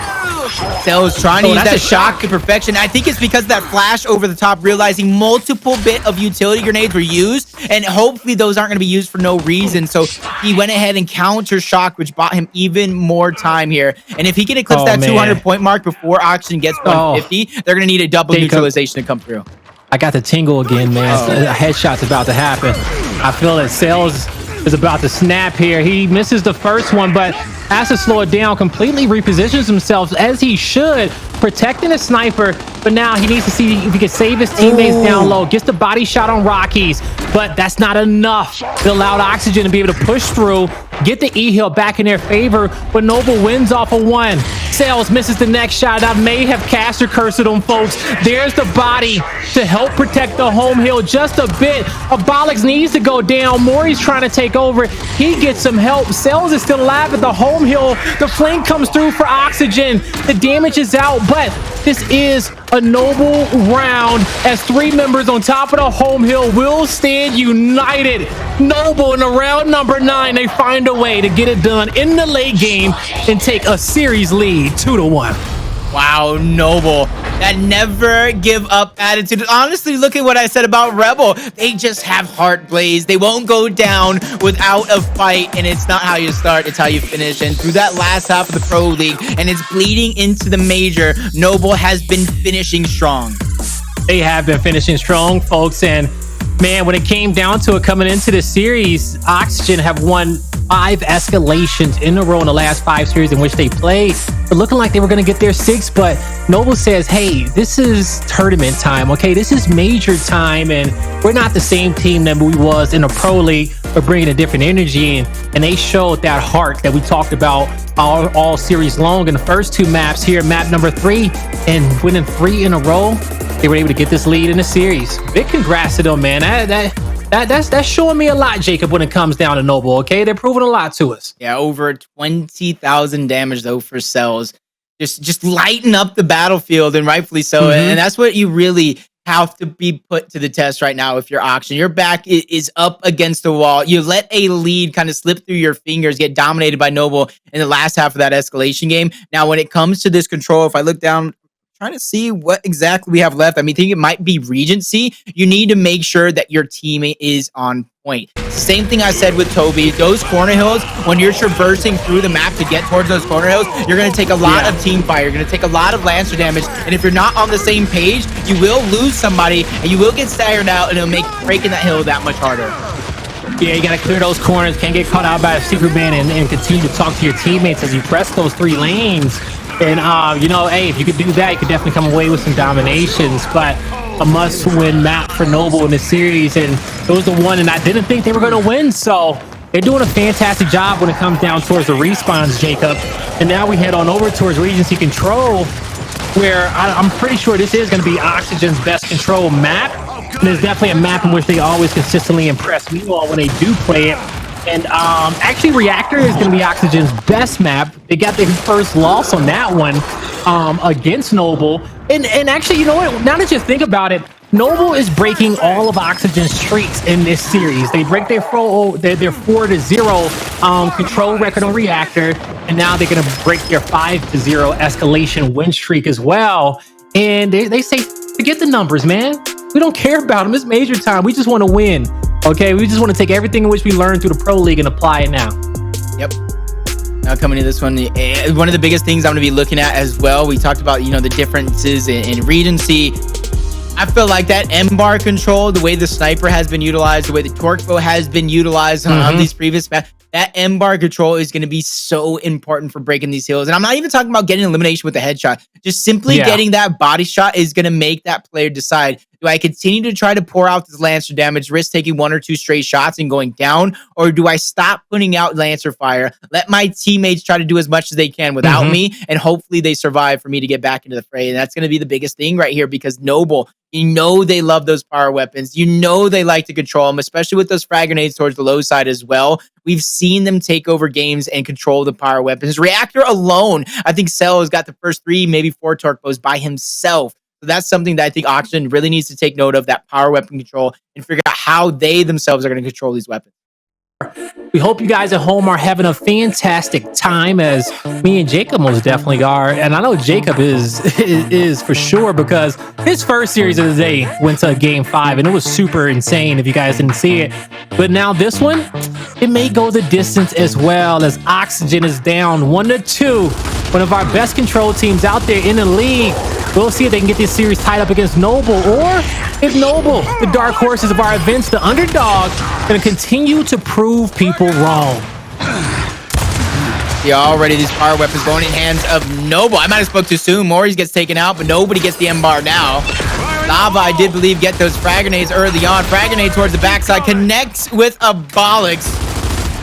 Cellz trying to use that shock to perfection. I think it's because of that flash over the top, realizing multiple bit of utility grenades were used, and hopefully those aren't going to be used for no reason. So he went ahead and counter shock, which bought him even more time here. And if he can eclipse that 200 point mark before Oxygen gets 150, they're going to need a double neutralization to come through. I got the tingle again, man. A headshot's about to happen. I feel that Cellz is about to snap here. He misses the first one, but has to slow it down, completely repositions himself as he should, protecting a sniper, but now he needs to see if he can save his teammates down low. Gets the body shot on Rockies, but that's not enough to allow Oxygen to be able to push through, get the E-Hill back in their favor, but Noble wins off of 1. Cellz misses the next shot. I may have caster cursed on folks. There's the body to help protect the home hill just a bit. Abolics needs to go down. Moaries trying to take over. He gets some help. Cellz is still alive at the home hill. The flank comes through for Oxygen. The damage is out, but this is a Noble round as 3 members on top of the home hill will stand united. Noble in the round number 9, they find a way to get it done in the late game and take a series lead 2-1. Wow, Noble. That never give up attitude. Honestly, look at what I said about Rebel. They just have heart blaze. They won't go down without a fight, and it's not how you start, it's how you finish. And through that last half of the Pro League, and it's bleeding into the Major, Noble has been finishing strong. They have been finishing strong, folks, and man, when it came down to it coming into this series, Oxygen have won 5 escalations in a row in the last 5 series in which they played. But looking like they were going to get their 6th, but Noble says, hey, this is tournament time, okay? This is major time, and we're not the same team that we was in the Pro League. We're bringing a different energy, and they showed that heart that we talked about all series long in the first 2 maps here, map number 3, and winning 3 in a row. They were able to get this lead in the series. Big congrats to them, man. That's showing me a lot, Jacob, when it comes down to Noble, okay? They're proving a lot to us. Yeah, over 20,000 damage, though, for Cellz. Just lighten up the battlefield, and rightfully so. And that's what you really have to be put to the test right now if you're Oxygen. Your back is up against the wall. You let a lead kind of slip through your fingers, get dominated by Noble in the last half of that escalation game. Now, when it comes to this control, if I look down, trying to see what exactly we have left. I mean, I think it might be Regency. You need to make sure that your teammate is on point. Same thing I said with Toby. Those corner hills, when you're traversing through the map to get towards those corner hills, you're going to take a lot of team fire. You're going to take a lot of Lancer damage. And if you're not on the same page, you will lose somebody and you will get staggered out, and it'll make breaking that hill that much harder. Yeah, you got to clear those corners. Can't get caught out by a secret man, and continue to talk to your teammates as you press those 3 lanes. And, you know, hey, if you could do that, you could definitely come away with some dominations. But a must-win map for Noble in this series, and it was the one, and I didn't think they were going to win. So they're doing a fantastic job when it comes down towards the respawns, Jacob. And now we head on over towards Regency Control, where I'm pretty sure this is going to be Oxygen's best control map. And it's definitely a map in which they always consistently impress me when they do play it. And actually, Reactor is going to be Oxygen's best map. They got their first loss on that one against Noble. And actually, you know what? Now that you think about it, Noble is breaking all of Oxygen's streaks in this series. They break their 4-0 control record on Reactor, and now they're going to break their 5-0 escalation win streak as well. And they say, forget the numbers, man. We don't care about them. It's major time. We just want to win. Okay, we just want to take everything in which we learned through the Pro League and apply it now. Yep. Now coming to this one, one of the biggest things I'm going to be looking at as well. We talked about, the differences in Regency. I feel like that M-bar control, the way the sniper has been utilized, the way the torque bow has been utilized on these previous maps, that M-bar control is going to be so important for breaking these hills. And I'm not even talking about getting elimination with a headshot. Just simply getting that body shot is going to make that player decide, do I continue to try to pour out this Lancer damage, risk taking 1 or 2 straight shots and going down? Or do I stop putting out Lancer fire, let my teammates try to do as much as they can without me, and hopefully they survive for me to get back into the fray? And that's going to be the biggest thing right here, because Noble, they love those power weapons. They like to control them, especially with those frag grenades towards the low side as well. We've seen them take over games and control the power weapons. Reactor alone, I think Cellz got the first 3, maybe 4 torque bows by himself. So that's something that I think Oxygen really needs to take note of, that power weapon control, and figure out how they themselves are going to control these weapons. We hope you guys at home are having a fantastic time, as me and Jacob most definitely are. And I know Jacob is for sure, because his first series of the day went to game 5 and it was super insane if you guys didn't see it. But now this one, it may go the distance as well, as Oxygen is down 1-2. One of our best control teams out there in the league. We'll see if they can get this series tied up against Noble, or if Noble, the dark horses of our events, the underdog, going to continue to prove people wrong. Yeah, already these power weapons going in hands of Noble. I might have spoke too soon. Moaries gets taken out, but nobody gets the M-bar now. Lava, I did believe, get those frag grenades early on. Frag grenade towards the backside, connects with Abolics.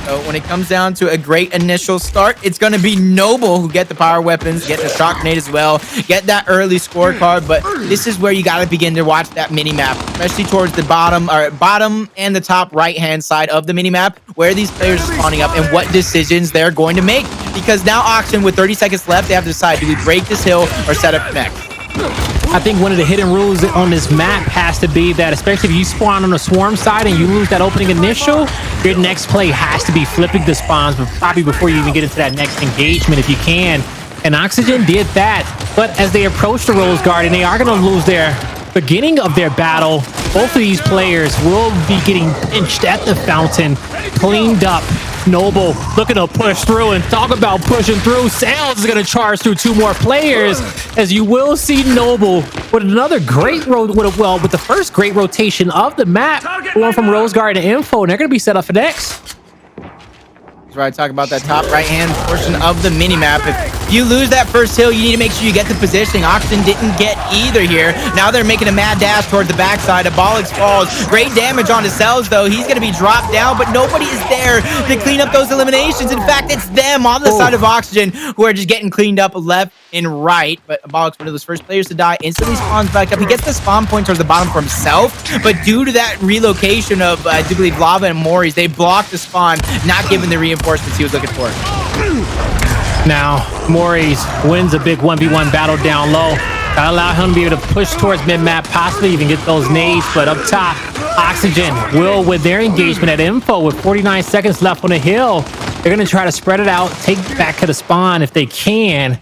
So when it comes down to a great initial start, it's going to be Noble who get the power weapons, get the shock grenade as well, get that early scorecard. But this is where you got to begin to watch that mini map, especially towards the bottom and the top right-hand side of the mini map, where these players are spawning up and what decisions they're going to make. Because now Oxygen, with 30 seconds left, they have to decide, do we break this hill or set up next? I think one of the hidden rules on this map has to be that, especially if you spawn on the swarm side and you lose that opening initial, your next play has to be flipping the spawns, but probably before you even get into that next engagement if you can. And Oxygen did that, but as they approach the Rose Garden, they are going to lose their beginning of their battle. Both of these players will be getting pinched at the fountain, cleaned up. Noble looking to push through, and talk about pushing through. Cellz is going to charge through 2 more players, as you will see Noble with another great with the first great rotation of the map, going from Rose Garden to Info, and they're going to be set up for next. That's where I talk about that top right-hand portion of the mini-map. If you lose that first hill, you need to make sure you get the positioning. Oxygen didn't get either here. Now they're making a mad dash towards the backside. Abolics falls. Great damage onto Cellz, though. He's going to be dropped down, but nobody is there to clean up those eliminations. In fact, it's them on the side of Oxygen who are just getting cleaned up left and right. But Abolics, one of those first players to die, instantly spawns back up. He gets the spawn point towards the bottom for himself, but due to that relocation of, I do believe, Lava and Moaries, they blocked the spawn, not giving the reinforcements he was looking for. Now, Moaries wins a big 1v1 battle down low. That'll allow him to be able to push towards mid-map, possibly even get those nades. But up top, Oxygen will, with their engagement at Info, with 49 seconds left on the hill, they're going to try to spread it out, take back to the spawn if they can.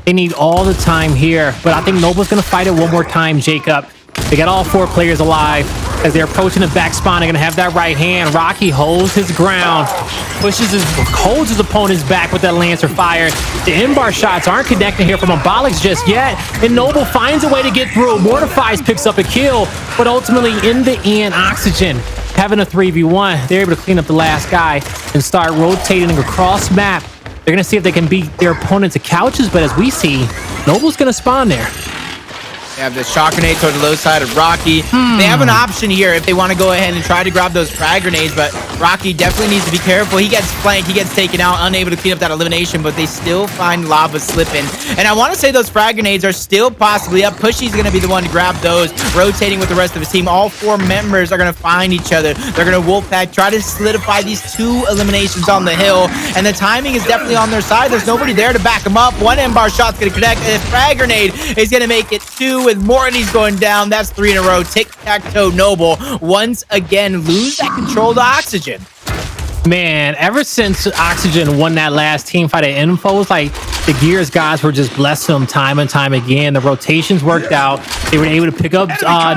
They need all the time here. But I think Noble's going to fight it one more time, Jacob. They got all 4 players alive. As they're approaching the back spawn, they're going to have that right hand. Rocky holds his ground, holds his opponent's back with that Lancer fire. The M-bar shots aren't connecting here from Abolics just yet, and Noble finds a way to get through. Mortifys picks up a kill, but ultimately in the end, Oxygen having a 3v1. They're able to clean up the last guy and start rotating across map. They're going to see if they can beat their opponent to couches, but as we see, Noble's going to spawn there. They have the shock grenade towards the low side of Rocky. They have an option here if they want to go ahead and try to grab those frag grenades, but Rocky definitely needs to be careful. He gets flanked, he gets taken out, unable to clean up that elimination, but they still find Lava slipping. And I want to say those frag grenades are still possibly up. Pushyz going to be the one to grab those, rotating with the rest of his team. All 4 members are going to find each other. They're going to wolfpack, try to solidify these 2 eliminations on the hill, and the timing is definitely on their side. There's nobody there to back them up. One M-bar shot's going to connect, and a frag grenade is going to make it 2. with Moaries going down. That's 3 in a row. Tic-tac-toe Noble once again lose that control to Oxygen. Man, ever since Oxygen won that last team fight at Info, it's like the Gears guys were just blessing them time and time again. The rotations worked out. They were able to pick up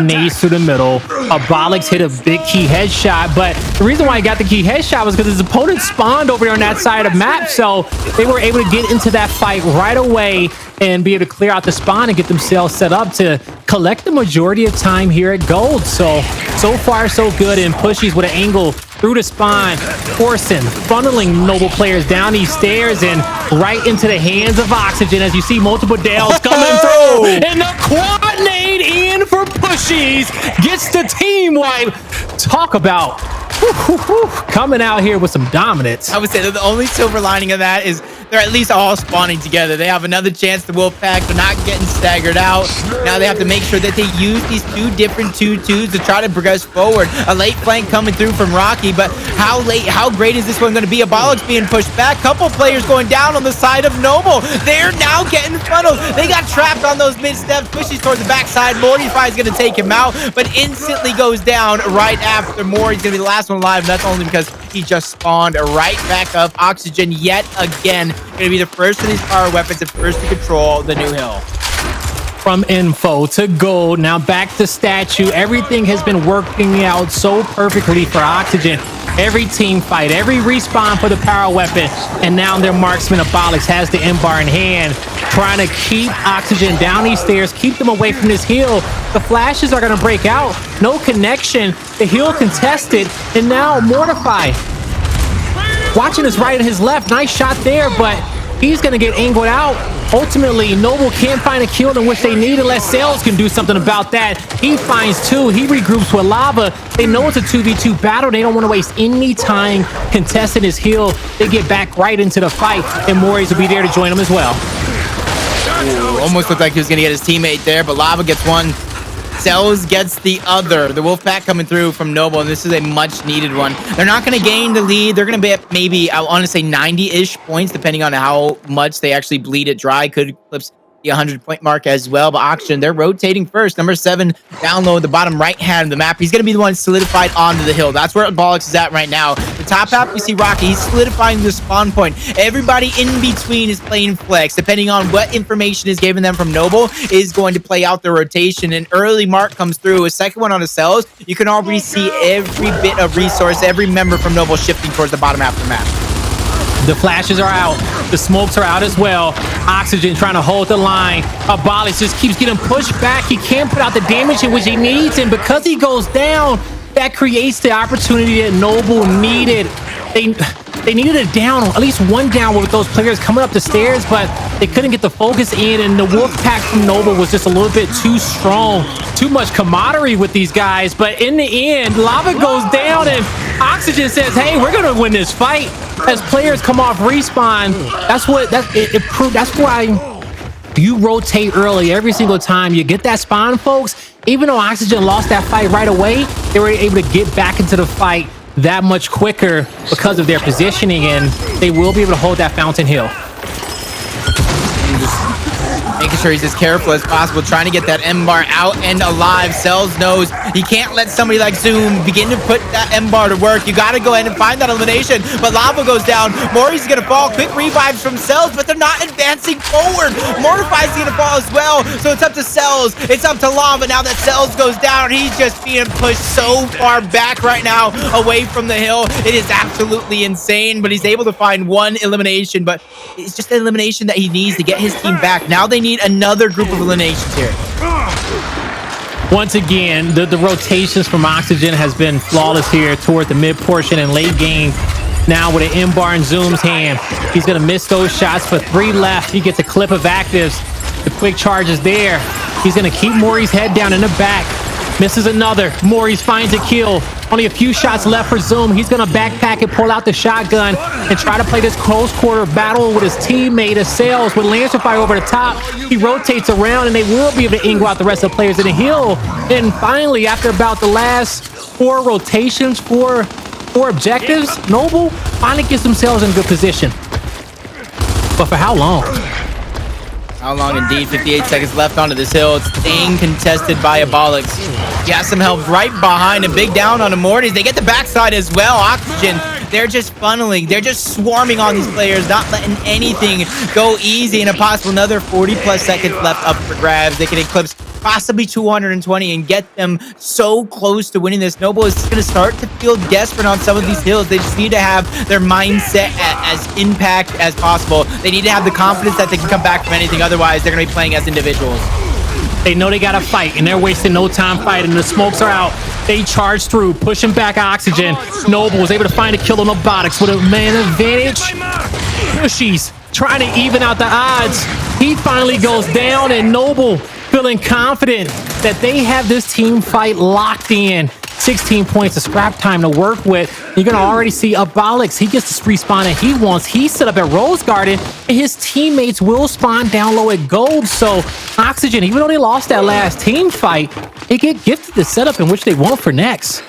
nades through the middle. Abolics hit a big key headshot, but the reason why he got the key headshot was because his opponent spawned over there on that side of the map, so they were able to get into that fight right away and be able to clear out the spawn and get themselves set up to collect the majority of time here at Gold. So far so good. And Pushyz with an angle through the spawn, forcing, funneling Noble players down these stairs and right into the hands of Oxygen, as you see multiple Dales coming through. And the quad nade in for Pushyz gets the team wipe. Talk about coming out here with some dominance. I would say that the only silver lining of that is they're at least all spawning together. They have another chance to Wolfpack. They're not getting staggered out. Now they have to make sure that they use these 2 different 2-2s to try to progress forward. A late flank coming through from Rocky, but how great is this one going to be? Abolics being pushed back. Couple players going down on the side of Noble. They're now getting funneled. They got trapped on those mid steps. Pushes towards the backside. Mortifys going to take him out, but instantly goes down right after Moaries going to be the last one alive. And that's only because he just spawned right back up. Oxygen yet again going to be the first of these power weapons and first to control the new hill. From Info to Gold, now back to Statue. Everything has been working out so perfectly for Oxygen. Every team fight, every respawn for the power weapon, and now their marksman Abolics has the M-bar in hand, trying to keep Oxygen down these stairs, keep them away from this hill. The flashes are going to break out. No connection. The hill contested, and now Mortify watching his right and his left. Nice shot there, but he's going to get angled out. Ultimately, Noble can't find a kill in which they need unless Cellz can do something about that. He finds 2. He regroups with Lava. They know it's a 2v2 battle. They don't want to waste any time contesting his hill. They get back right into the fight, and Moaries will be there to join them as well. Ooh, almost looked like he was going to get his teammate there, but Lava gets one. Cellz gets the other. The Wolfpack coming through from Noble, and this is a much needed one. They're not going to gain the lead. They're going to be at maybe, I want to say 90-ish points, depending on how much they actually bleed it dry. Could eclipse the 100-point mark as well. But Oxygen, they're rotating first. Number 7 down low at the bottom right hand of the map. He's going to be the one solidified onto the hill. That's where Abolics is at right now. The top half, we see Rocky. He's solidifying the spawn point. Everybody in between is playing flex. Depending on what information is given them from Noble, is going to play out the rotation. An early mark comes through. A second one on the Cellz. You can already see every bit of resource, every member from Noble shifting towards the bottom half of the map. The flashes are out. The smokes are out as well. Oxygen trying to hold the line. Abolics just keeps getting pushed back. He can't put out the damage in which he needs, and because he goes down, that creates the opportunity that Noble needed. They needed a down, at least one down with those players coming up the stairs, but they couldn't get the focus in, and the Wolfpack from Noble was just a little bit too strong. Too much camaraderie with these guys, but in the end, Lava goes down, and Oxygen says, hey, we're going to win this fight. As players come off respawn, that's why you rotate early every single time you get that spawn, folks. Even though Oxygen lost that fight right away, they were able to get back into the fight that much quicker because of their positioning, and they will be able to hold that Fountain Hill. Making sure he's as careful as possible, trying to get that M-bar out and alive. Cellz knows he can't let somebody like Zoom begin to put that M-bar to work. You got to go ahead and find that elimination, but Lava goes down. Moaries is going to fall. Quick revives from Cellz, but they're not advancing forward. Mortifys is going to fall as well, so it's up to Cellz. It's up to Lava now that Cellz goes down. He's just being pushed so far back right now away from the hill. It is absolutely insane, but he's able to find one elimination, but it's just an elimination that he needs to get his team back. Now they need another group of eliminations here. Once again, the rotations from Oxygen has been flawless here toward the mid portion and late game. Now with an M-bar in Zoom's hand, he's going to miss those shots for 3 left. He gets a clip of actives. The quick charge is there. He's going to keep Moaries' head down in the back. Misses another. Moaries finds a kill. Only a few shots left for Zoom. He's going to backpack and pull out the shotgun and try to play this close quarter battle with his teammate, Cellz, with Lancer Fire over the top. He rotates around, and they will be able to angle out the rest of the players in the hill. And finally, after about the last 4 rotations, four objectives, Noble finally gets themselves in good position. But for how long? How long indeed? 58 seconds left onto this hill. It's staying contested by Abolics. Got some help right behind him. Big down on the Moaries. They get the backside as well. Oxygen, they're just funneling. They're just swarming on these players, not letting anything go easy. And a possible another 40+ seconds left up for grabs. They can eclipse possibly 220 and get them so close to winning this. Noble is going to start to feel desperate on some of these hills. They just need to have their mindset as impact as possible. They need to have the confidence that they can come back from anything. Otherwise, they're going to be playing as individuals. They know they got to fight, and they're wasting no time fighting. The smokes are out. They charge through, pushing back Oxygen. Noble was able to find a kill on Abolics with a man advantage. Pushyz trying to even out the odds. He finally goes down, and Noble feeling confident that they have this team fight locked in. 16 points of scrap time to work with. You're going to already see Abolics. He gets the respawn that he wants. He's set up at Rose Garden, and his teammates will spawn down low at Gold. So Oxygen, even though they lost that last team fight, they get gifted the setup in which they want for next.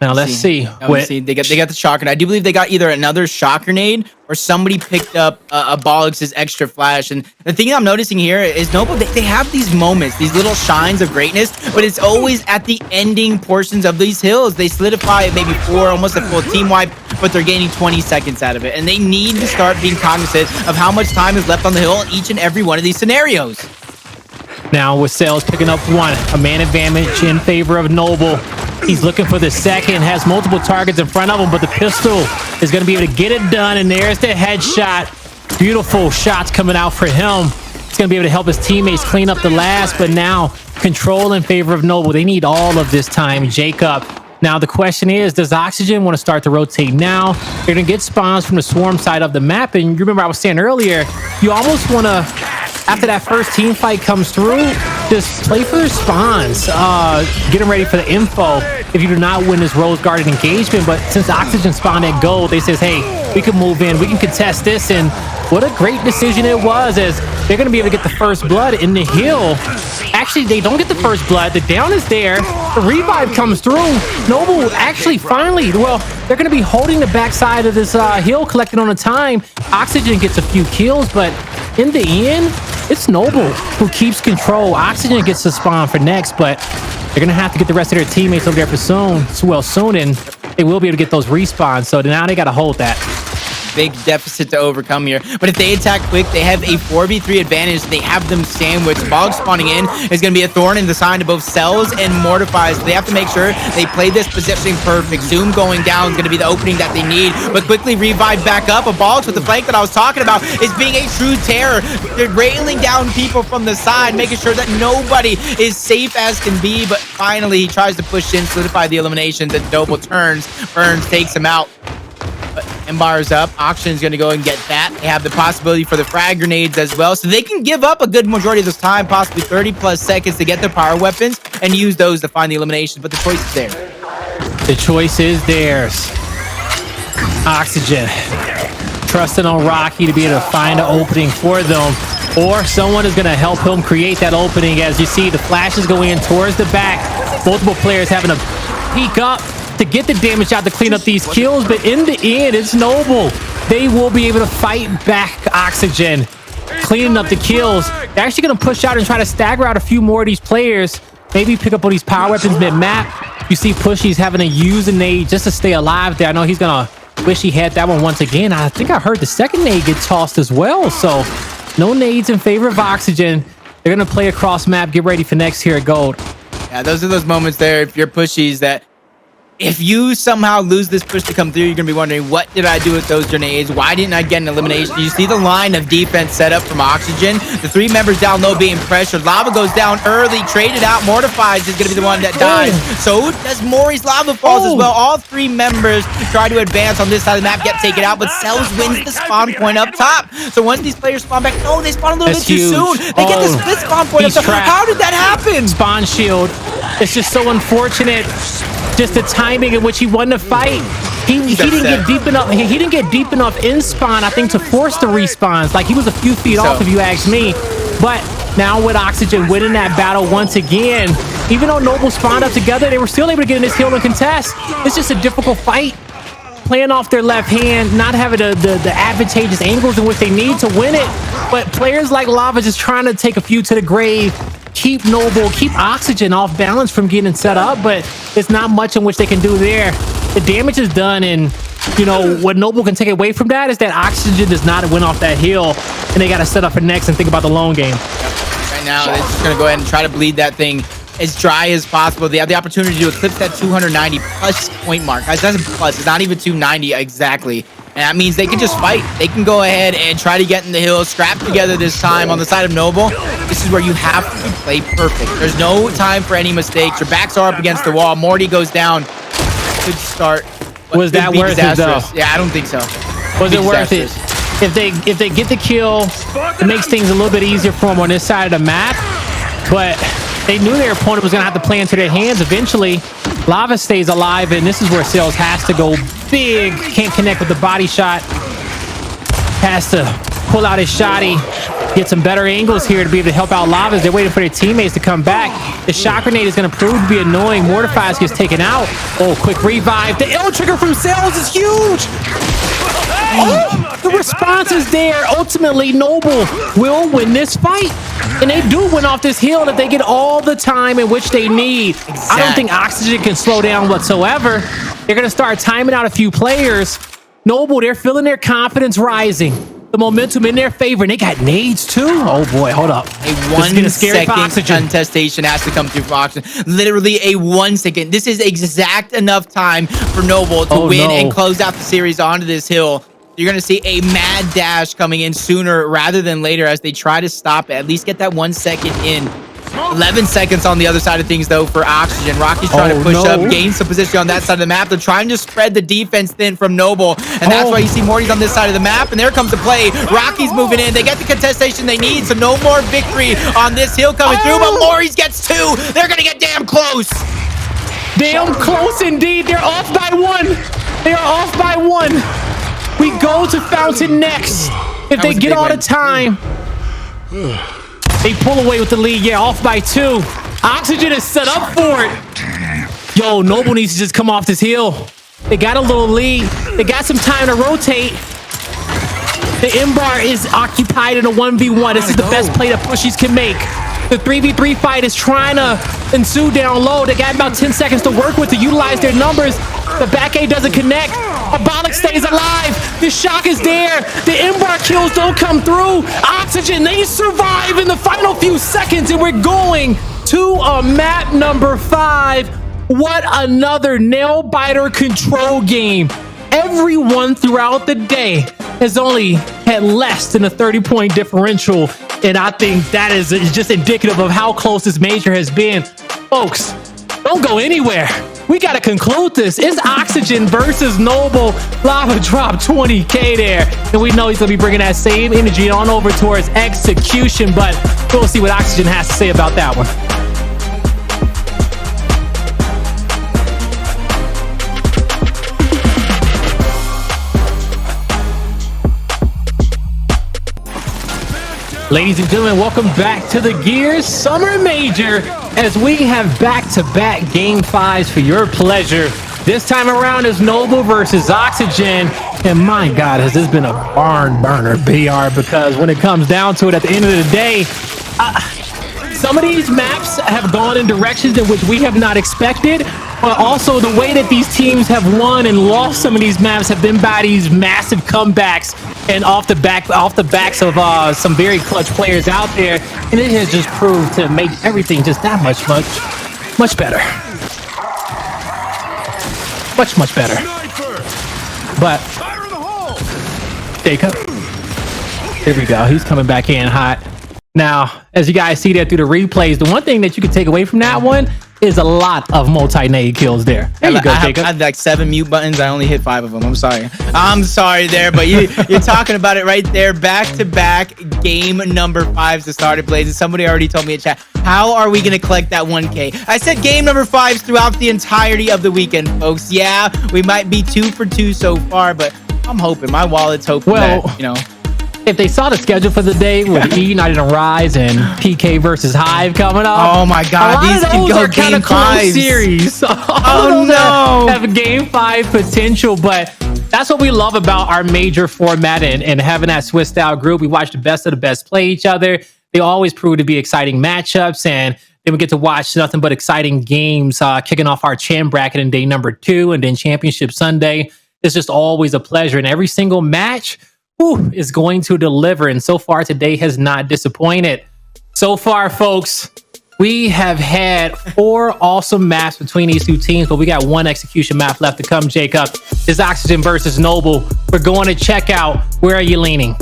Now let's see. They got the shocker. I do believe they got either another shock grenade or somebody picked up Abolics' extra flash. And the thing I'm noticing here is Noble, they have these moments, these little shines of greatness, but it's always at the ending portions of these hills. They solidify maybe 4, almost a full team wipe, but they're gaining 20 seconds out of it. And they need to start being cognizant of how much time is left on the hill in each and every one of these scenarios. Now with Cellz picking up one, a man advantage in favor of Noble. He's looking for the second, has multiple targets in front of him, but the pistol is going to be able to get it done. And there's the headshot. Beautiful shots coming out for him. He's going to be able to help his teammates clean up the last, but now control in favor of Noble. They need all of this time. Jacob. Now the question is, does Oxygen want to start to rotate now? They're going to get spawns from the swarm side of the map. And you remember I was saying earlier, you almost want to, after that first team fight comes through, just play for their spawns. Get them ready for the info if you do not win this Rose Garden engagement. But since Oxygen spawned at Gold, they says, hey, we can move in, we can contest this. And what a great decision it was, as they're going to be able to get the first blood in the hill. Actually, they don't get the first blood. The down is there. The revive comes through. Noble actually finally, well, they're going to be holding the backside of this hill, collecting on the time. Oxygen gets a few kills, but in the end, it's Noble who keeps control. Oxygen gets the spawn for next, but they're going to have to get the rest of their teammates over there for soon, and they will be able to get those respawns. So now they got to hold that. Big deficit to overcome here, but if they attack quick, they have a 4v3 advantage. They have them sandwiched. Bog spawning in is going to be a thorn in the side to both Cellz and Mortifys. So they have to make sure they play this positioning perfect. Zoom going down is going to be the opening that they need, but quickly revive back up. Abolics with the flank that I was talking about is being a true terror. They're railing down people from the side, making sure that nobody is safe as can be, but finally he tries to push in, solidify the eliminations, and Noble turns. Burns takes him out. Embar's up. Oxygen's going to go and get that. They have the possibility for the frag grenades as well, so they can give up a good majority of this time, possibly 30+ seconds to get their power weapons and use those to find the eliminations, but the choice is there. The choice is theirs. Oxygen trusting on Rocky to be able to find an opening for them, or someone is going to help him create that opening. As you see, the flashes go in towards the back. Multiple players having to peek up to get the damage out to clean up these kills, but in the end, it's Noble. They will be able to fight back Oxygen, cleaning up the kills. They're actually going to push out and try to stagger out a few more of these players, maybe pick up all these power weapons mid-map. You see Pushyz having to use a nade just to stay alive there. I know he's going to wish he had that one once again. I think I heard the second nade get tossed as well, so no nades in favor of Oxygen. They're going to play across map, get ready for next here at Gold. Yeah, those are those moments there, if you're Pushyz, that if you somehow lose this push to come through, you're going to be wondering, what did I do with those grenades? Why didn't I get an elimination? You see the line of defense set up from Oxygen. The 3 members down low being pressured. Lava goes down early, traded out. Mortifys is going to be the one that dies. So does Moaries. Lava falls as well. All 3 members try to advance on this side of the map, get taken out, but Cellz wins the spawn point up top. So once these players spawn back, no, they spawn a little bit too soon. They get the split spawn point up top. How did that happen? Spawn shield. It's just so unfortunate. Just the timing in which he won the fight. He didn't get deep enough. He didn't get deep enough in spawn, I think, to force the respawns. Like, he was a few feet off, if you ask me. But now with Oxygen winning that battle once again, even though Noble spawned up together, they were still able to get in this hill and contest. It's just a difficult fight. playing off their left hand, not having the advantageous angles in which they need to win it. But players like Lava just trying to take a few to the grave, keep Noble, keep Oxygen off balance from getting set up, but it's not much in which they can do there. The damage is done, and you know what Noble can take away from that is that Oxygen does not win off that hill, and they got to set up for next and think about the long game. Right now, they're just going to go ahead and try to bleed that thing as dry as possible. They have the opportunity to eclipse that 290 plus point mark. That's a plus. It's not even 290 exactly. And that means they can just fight. They can go ahead and try to get in the hill, scrap together this time on the side of Noble. This is where you have to play perfect. There's no time for any mistakes. Your backs are up against the wall. Morty goes down. Good start. Was that worth it though? Yeah, I don't think so. Was it worth it? If they get the kill, it makes things a little bit easier for them on this side of the map. But they knew their opponent was going to have to play into their hands eventually. Lava stays alive, and this is where Cellz has to go big. Can't connect with the body shot. Has to pull out his shotty. Get some better angles here to be able to help out Lava as they're waiting for their teammates to come back. The shot grenade is going to prove to be annoying. Mortifys gets taken out. Oh, quick revive. The L trigger from Cellz is huge. Oh, the response is there. Ultimately, Noble will win this fight. And they do win off this hill if they get all the time in which they need. Exactly. I don't think Oxygen can slow down whatsoever. They're going to start timing out a few players. Noble, they're feeling their confidence rising. The momentum in their favor, and they got nades too. Oh boy, hold up. A 1 second contestation has to come through for Oxygen. Literally a 1 second. This is exact enough time for Noble to win and close out the series onto this hill. You're going to see a mad dash coming in sooner rather than later as they try to stop it. At least get that 1 second in. 11 seconds on the other side of things, though, for Oxygen. Rocky's trying to push up, gain some position on that side of the map. They're trying to spread the defense thin from Noble, and that's why you see Morty's on this side of the map, and there comes the play. Rocky's moving in. They get the contestation they need, so no more victory on this hill coming through, but Moaries gets 2. They're going to get damn close. Damn close indeed. They're off by 1. They are off by 1. We go to Fountain next. If they get all the time, they pull away with the lead. Yeah, off by 2. Oxygen is set up for it. Yo, Noble needs to just come off this hill. They got a little lead. They got some time to rotate. The M-bar is occupied in a 1v1. This is the best play that Pushyz can make. The 3v3 fight is trying to ensue down low. They got about 10 seconds to work with to utilize their numbers. The back A doesn't connect. Abolics stays alive. The shock is there. The M-bar kills don't come through. Oxygen, they survive in the final few seconds, and we're going to a map number 5. What another nail-biter control game. Everyone throughout the day has only had less than a 30-point differential, and I think that is just indicative of how close this major has been. Folks, don't go anywhere. We got to conclude this. It's Oxygen versus Noble. Lava dropped 20K there, and we know he's going to be bringing that same energy on over towards execution, but we'll see what Oxygen has to say about that one. Ladies and gentlemen, welcome back to the Gears Summer Major as we have back-to-back Game 5s for your pleasure. This time around is Noble versus Oxygen, and my God, has this been a barn burner, BR, because when it comes down to it at the end of the day, some of these maps have gone in directions in which we have not expected, but also the way that these teams have won and lost some of these maps have been by these massive comebacks and off the backs of some very clutch players out there, and it has just proved to make everything just that much better. Much better. But Jacob, here we go. He's coming back in hot. Now, as you guys see there through the replays, the one thing that you can take away from that one is a lot of multi-nade kills there. There you go, Jacob. I had like 7 mute buttons. I only hit 5 of them. I'm sorry there, but you're talking about it right there. Back-to-back game number 5s to start it, Blaze. And somebody already told me in chat, how are we going to collect that 1K? I said game number 5s throughout the entirety of the weekend, folks. Yeah, we might be 2 for 2 so far, but I'm hoping. My wallet's hoping that, you know. If they saw the schedule for the day with United and Rise and PK versus Hive coming up, oh my God, these can go game 5 series. Oh no, have a game 5 potential, but That's what we love about our major format and having that Swiss style group. We watch the best of the best play each other. They always prove to be exciting matchups, and then we get to watch nothing but exciting games kicking off our champ bracket in day number 2 and then championship Sunday. It's just always a pleasure, and every single match is going to deliver, and so far today has not disappointed. So far, folks, we have had 4 awesome maps between these two teams, but we got 1 execution map left to come, Jacob. It's Oxygen versus Noble. We're going to check out. Where are you leaning?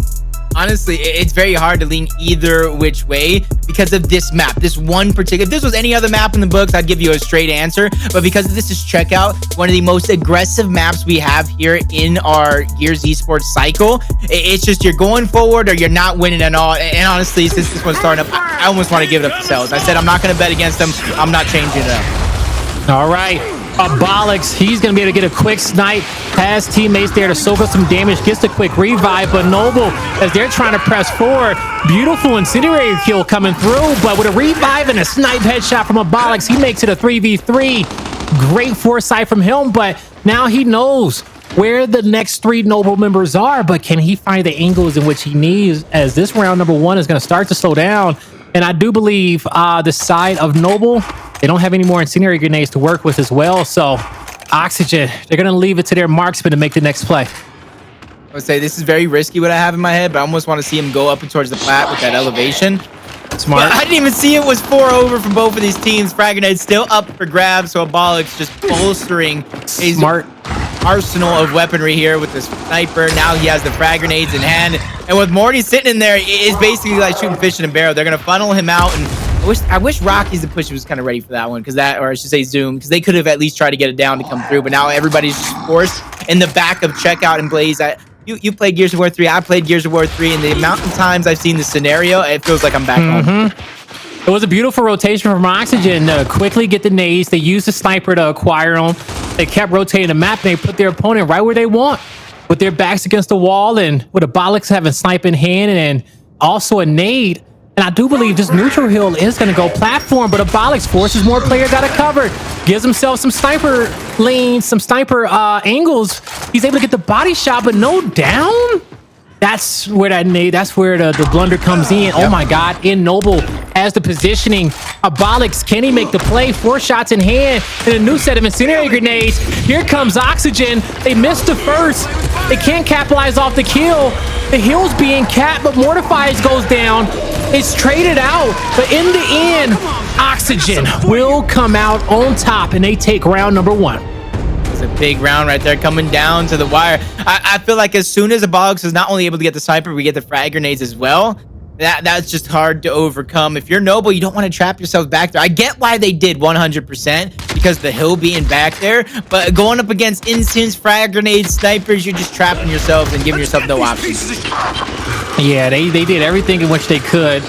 Honestly, it's very hard to lean either which way because of this map. This one particular, if this was any other map in the books, I'd give you a straight answer. But because this is Checkout, one of the most aggressive maps we have here in our Gears Esports cycle, it's just you're going forward or you're not winning at all. And honestly, since this one's starting up, I almost want to give it up to Cellz. I said I'm not going to bet against them. I'm not changing it up. All right. Abolics, he's going to be able to get a quick snipe, has teammates there to soak up some damage, gets the quick revive, but Noble, as they're trying to press forward, beautiful incendiary kill coming through, but with a revive and a snipe headshot from Abolics, he makes it a 3v3. Great foresight from him, but now he knows where the next 3 Noble members are, but can he find the angles in which he needs, as this round number 1 is going to start to slow down. And I do believe the side of Noble, they don't have any more incendiary grenades to work with as well. So Oxygen, they're going to leave it to their marksman to make the next play. I would say this is very risky what I have in my head, but I almost want to see him go up and towards the plat with that elevation. Smart. But I didn't even see it was 4 over from both of these teams. Frag grenade still up for grabs, so Abolics just bolstering his Smart arsenal of weaponry here with this sniper. Now he has the frag grenades in hand, and with Morty sitting in there, it's basically like shooting fish in a barrel. They're gonna funnel him out, and I wish Rocky's the Pushyz was kind of ready for that one, because that, or I should say Zoom, because they could have at least tried to get it down to come through. But now everybody's just forced in the back of Checkout and Blaze. You played Gears of War 3. I played Gears of War 3, and the amount of times I've seen the scenario, it feels like I'm back home. It was a beautiful rotation from Oxygen to quickly get the nades. They used the sniper to acquire them. They kept rotating the map, and they put their opponent right where they want, with their backs against the wall, and with Abolics having snipe in hand and also a nade. And I do believe this neutral hill is going to go platform, but Abolics forces more players out of cover, gives himself some sniper lanes, some sniper angles. He's able to get the body shot, but no down. That's where that nade, that's where the blunder comes in. Oh my God, in Noble has the positioning. Abolics, can he make the play? 4 shots in hand and a new set of incendiary grenades. Here comes Oxygen. They missed the first. They can't capitalize off the kill. The hill's being capped, but Mortifys goes down. It's traded out, but in the end, Oxygen will come out on top, and they take round number 1. It's a big round right there coming down to the wire. I feel like as soon as Abolics is not only able to get the sniper, we get the frag grenades as well. That's just hard to overcome. If you're Noble, you don't want to trap yourself back there. I get why they did 100%, because the hill being back there, but going up against instance frag grenades, snipers, you're just trapping yourselves and giving yourself no options. Yeah, they did everything in which they could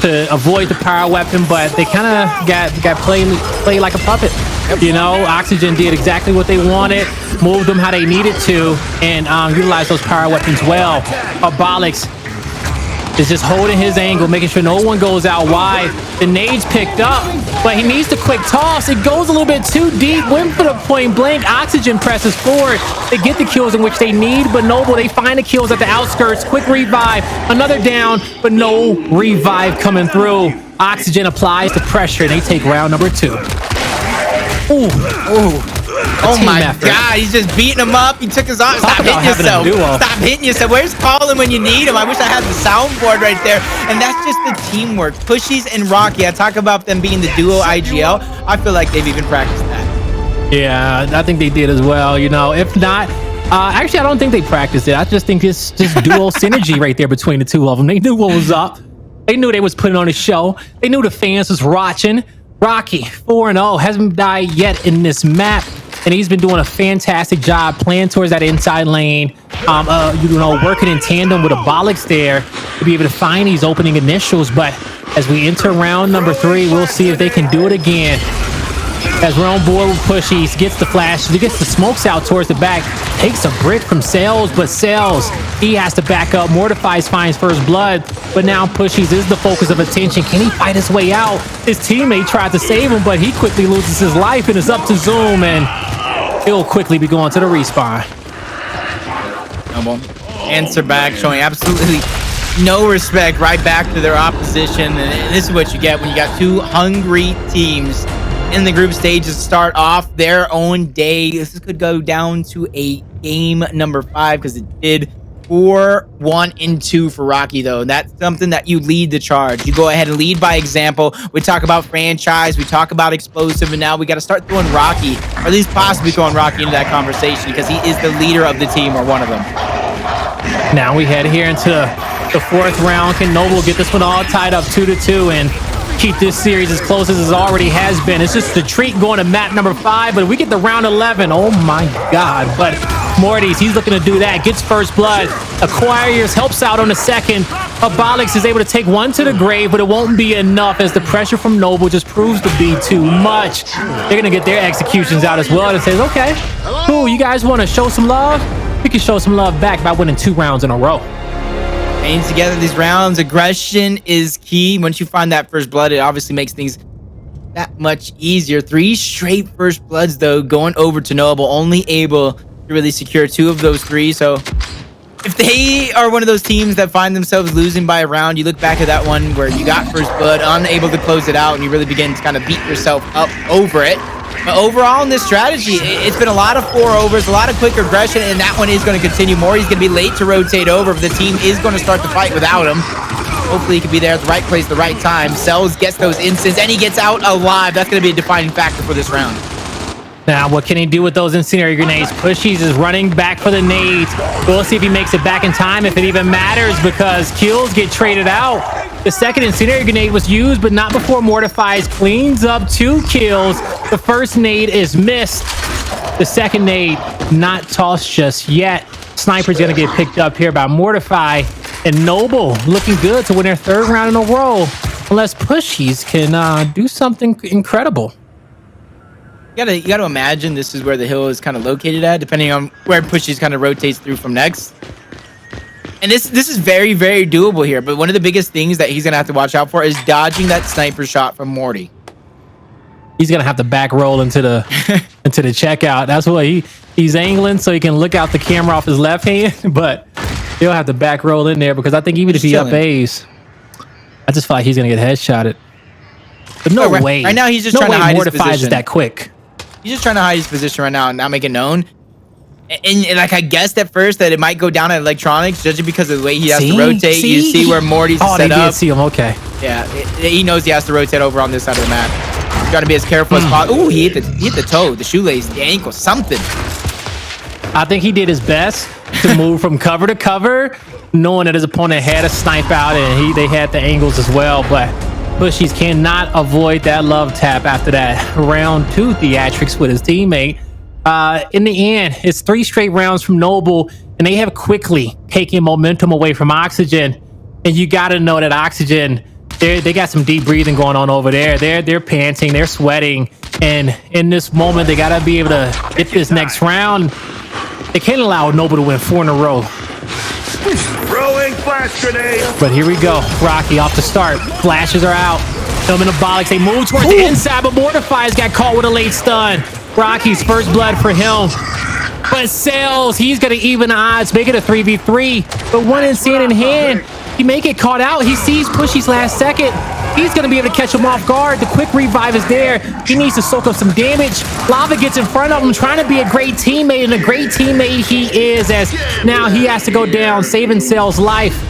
to avoid the power weapon, but they kind of got played like a puppet. You know, Oxygen did exactly what they wanted, moved them how they needed to, and utilized those power weapons well. Abolics is just holding his angle, making sure no one goes out wide. The nade's picked up, but he needs the quick toss. It goes a little bit too deep. Went for the point blank. Oxygen presses forward. They get the kills in which they need, but Noble, they find the kills at the outskirts. Quick revive, another down, but no revive coming through. Oxygen applies the pressure, and they take round number 2. Ooh. Oh my God, he's just beating him up. He took his arm. Stop hitting yourself. Stop hitting yourself. Where's Colin when you need him? I wish I had the soundboard right there. And that's just the teamwork. Pushyz and Rocky, I talk about them being the duo IGL. I feel like they've even practiced that. Yeah, I think they did as well. You know, if not, actually, I don't think they practiced it. I just think it's just dual synergy right there between the two of them. They knew what was up. They knew they was putting on a show. They knew the fans was watching. Rocky, 4-0, hasn't died yet in this map, and he's been doing a fantastic job playing towards that inside lane, working in tandem with Abolics there to be able to find these opening initials. But as we enter round number 3, we'll see if they can do it again. As we're on board with Pushyz, gets the flash, he gets the smokes out towards the back, takes a brick from Cellz, but Cellz, he has to back up. Mortifys finds first blood, but now Pushyz is the focus of attention. Can he fight his way out? His teammate tried to save him, but he quickly loses his life, and it's up to Zoom, and he'll quickly be going to the respawn. Noble. Answer back, showing absolutely no respect right back to their opposition. And this is what you get when you got two hungry teams in the group stages to start off their own day. This could go down to a game number 5 because it did 4-1-2 for Rocky, though. That's something that you lead the charge. You go ahead and lead by example. We talk about franchise, we talk about explosive, and now we got to start throwing Rocky, or at least possibly throwing Rocky into that conversation because he is the leader of the team, or one of them. Now we head here into the 4th round. Can Noble get this one all tied up 2-2 and keep this series as close as it already has been? It's just a treat going to map number 5, but we get the round 11. Oh my God. But Mortifys, he's looking to do that. Gets first blood. Acquires helps out on the second. Abolics is able to take one to the grave, but it won't be enough as the pressure from Noble just proves to be too much. They're going to get their executions out as well and says, okay, cool, you guys want to show some love? We can show some love back by winning 2 rounds in a row. Hanging together these rounds, aggression is key. Once you find that first blood, it obviously makes things that much easier. 3 straight first bloods, though, going over to Noble, only able to really secure 2 of those 3. So if they are one of those teams that find themselves losing by a round, you look back at that one where you got first blood, unable to close it out, and you really begin to kind of beat yourself up over it. But overall in this strategy, it's been a lot of 4-overs, a lot of quick aggression, and that one is going to continue. Moaries going to be late to rotate over, but the team is going to start the fight without him. Hopefully he can be there at the right place, the right time. Cellz gets those instants, and he gets out alive. That's going to be a defining factor for this round. Now, what can he do with those incendiary grenades? Pushyz is running back for the nades. We'll see if he makes it back in time, if it even matters, because kills get traded out. The second incendiary grenade was used, but not before Mortifys cleans up 2 kills. The first nade is missed. The second nade not tossed just yet. Sniper's going to get picked up here by Mortify. And Noble looking good to win their 3rd round in a row, unless Pushyz can do something incredible. You gotta imagine this is where the hill is kind of located at, depending on where Pushyz kind of rotates through from next. And this is very, very doable here. But one of the biggest things that he's gonna have to watch out for is dodging that sniper shot from Morty. He's gonna have to back roll into the into the checkout. That's what he's angling so he can look out the camera off his left hand, but he'll have to back roll in there because I think even if he up A's, I just feel like he's gonna get headshotted. But no way. Right now he's just trying to hide his position. Is that quick. He's just trying to hide his position right now and not make it known. And like I guessed at first that it might go down at electronics, judging because of the way he has to rotate. You see where Morty's set up. Did see him. Okay. Yeah, he knows he has to rotate over on this side of the map. He's got to be as careful as possible. Ooh, he hit the toe, the shoelace, the ankle, something. I think he did his best to move from cover to cover, knowing that his opponent had a snipe out and they had the angles as well. But Pushyz cannot avoid that love tap after that round 2 theatrics with his teammate. In the end, it's 3 straight rounds from Noble, and they have quickly taken momentum away from Oxygen. And you got to know that Oxygen, they got some deep breathing going on over there. They're panting, they're sweating, and in this moment, they got to be able to get this next round. They can't allow Noble to win 4 in a row. Throwing flash grenade. But here we go. Rocky off the start. Flashes are out. Film and Abolics. They move towards the inside, but Mortifys got caught with a late stun. Rocky's first blood for him. But Cellz, he's going to even the odds, make it a 3v3. But one insane in hand. He may get caught out. He sees Pushyz last second. He's going to be able to catch him off guard. The quick revive is there. He needs to soak up some damage. Lava gets in front of him, trying to be a great teammate, and a great teammate he is, as now he has to go down, saving Cell's life.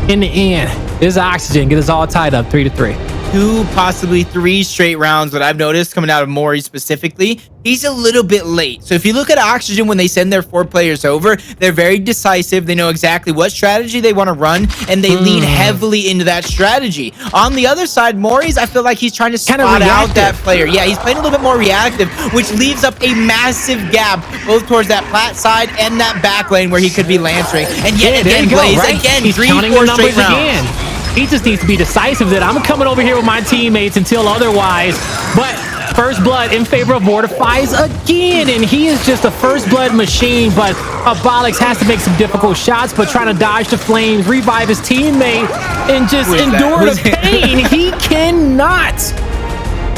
In the end, this Oxygen get us all tied up 3-3. 2, possibly 3 straight rounds. What I've noticed coming out of Moaries specifically, he's a little bit late. So if you look at Oxygen when they send their 4 players over, they're very decisive. They know exactly what strategy they want to run, and they lean heavily into that strategy. On the other side, Moaries, I feel like he's trying to spot out that player. Yeah, he's playing a little bit more reactive, which leaves up a massive gap both towards that plat side and that back lane where he could be lancering. And yet again, Blaze, again, he's 3, counting 4 the straight numbers rounds. again. He just needs to be decisive that I'm coming over here with my teammates until otherwise. But first blood in favor of Mortifys again, and he is just a first blood machine. But Abolics has to make some difficult shots, but trying to dodge the flames, revive his teammate, and just endure the pain. He cannot.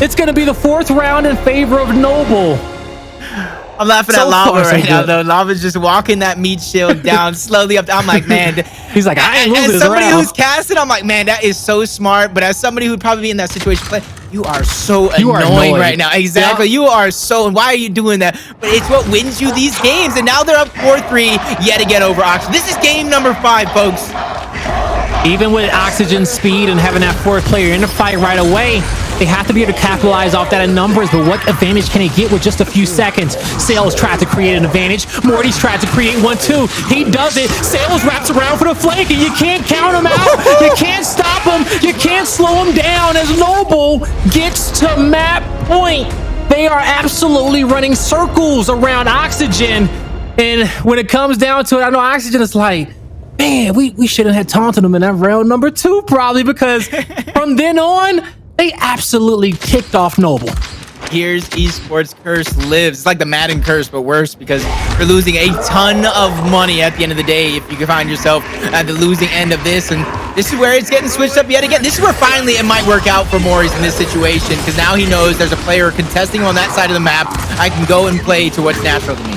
It's going to be the 4th round in favor of Noble. I'm laughing So at Lava far, so right now, good. though. Lava's just walking that meat shield down slowly up. I'm like, man. He's like, I ain't losing as this somebody round. who's casted, I'm like, man, that is so smart. But as somebody who'd probably be in that situation, you are so You are annoying annoyed. right now. Exactly. Yep. You are so. Why are you doing that? But it's what wins you these games. And now they're up 4-3 yet again over Oxygen. This is game number 5, folks. Even with Oxygen speed and having that fourth player in the fight right away, they have to be able to capitalize off that in numbers. But what advantage can he get with just a few seconds? Cellz tried to create an advantage. Morty's tried to create one too. He does it. Cellz wraps around for the flank, and you can't count him out. You can't stop him. You can't slow him down as Noble gets to map point. They are absolutely running circles around Oxygen. And when it comes down to it, I know Oxygen is like, man, we shouldn't have taunted him in that round number 2, probably, because from then on, they absolutely kicked off Noble. Here's Esports curse lives. It's like the Madden curse, but worse, because you're losing a ton of money at the end of the day if you can find yourself at the losing end of this. And this is where it's getting switched up yet again. This is where finally it might work out for Moaries in this situation, because now he knows there's a player contesting him on that side of the map. I can go and play to what's natural to me.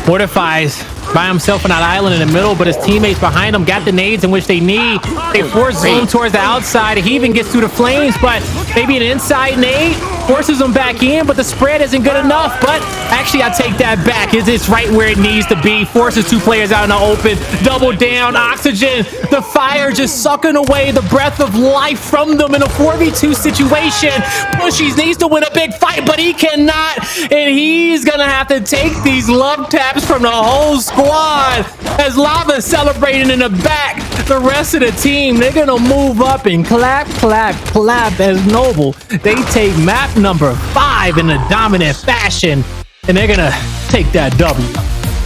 Mortifys by himself on that island in the middle, but his teammates behind him got the nades in which they need. They force zoom towards the outside. He even gets through the flames, but maybe an inside nade forces him back in, but the spread isn't good enough. But actually, I take that back. It's right where it needs to be. Forces 2 players out in the open. Double down. Oxygen. The fire just sucking away the breath of life from them in a 4v2 situation. Pushyz needs to win a big fight, but he cannot. And he's going to have to take these love taps from the whole squad. As Lava is celebrating in the back, the rest of the team, they're going to move up and clap, clap, clap as Noble. They take map number 5 in a dominant fashion, and they're going to take that W.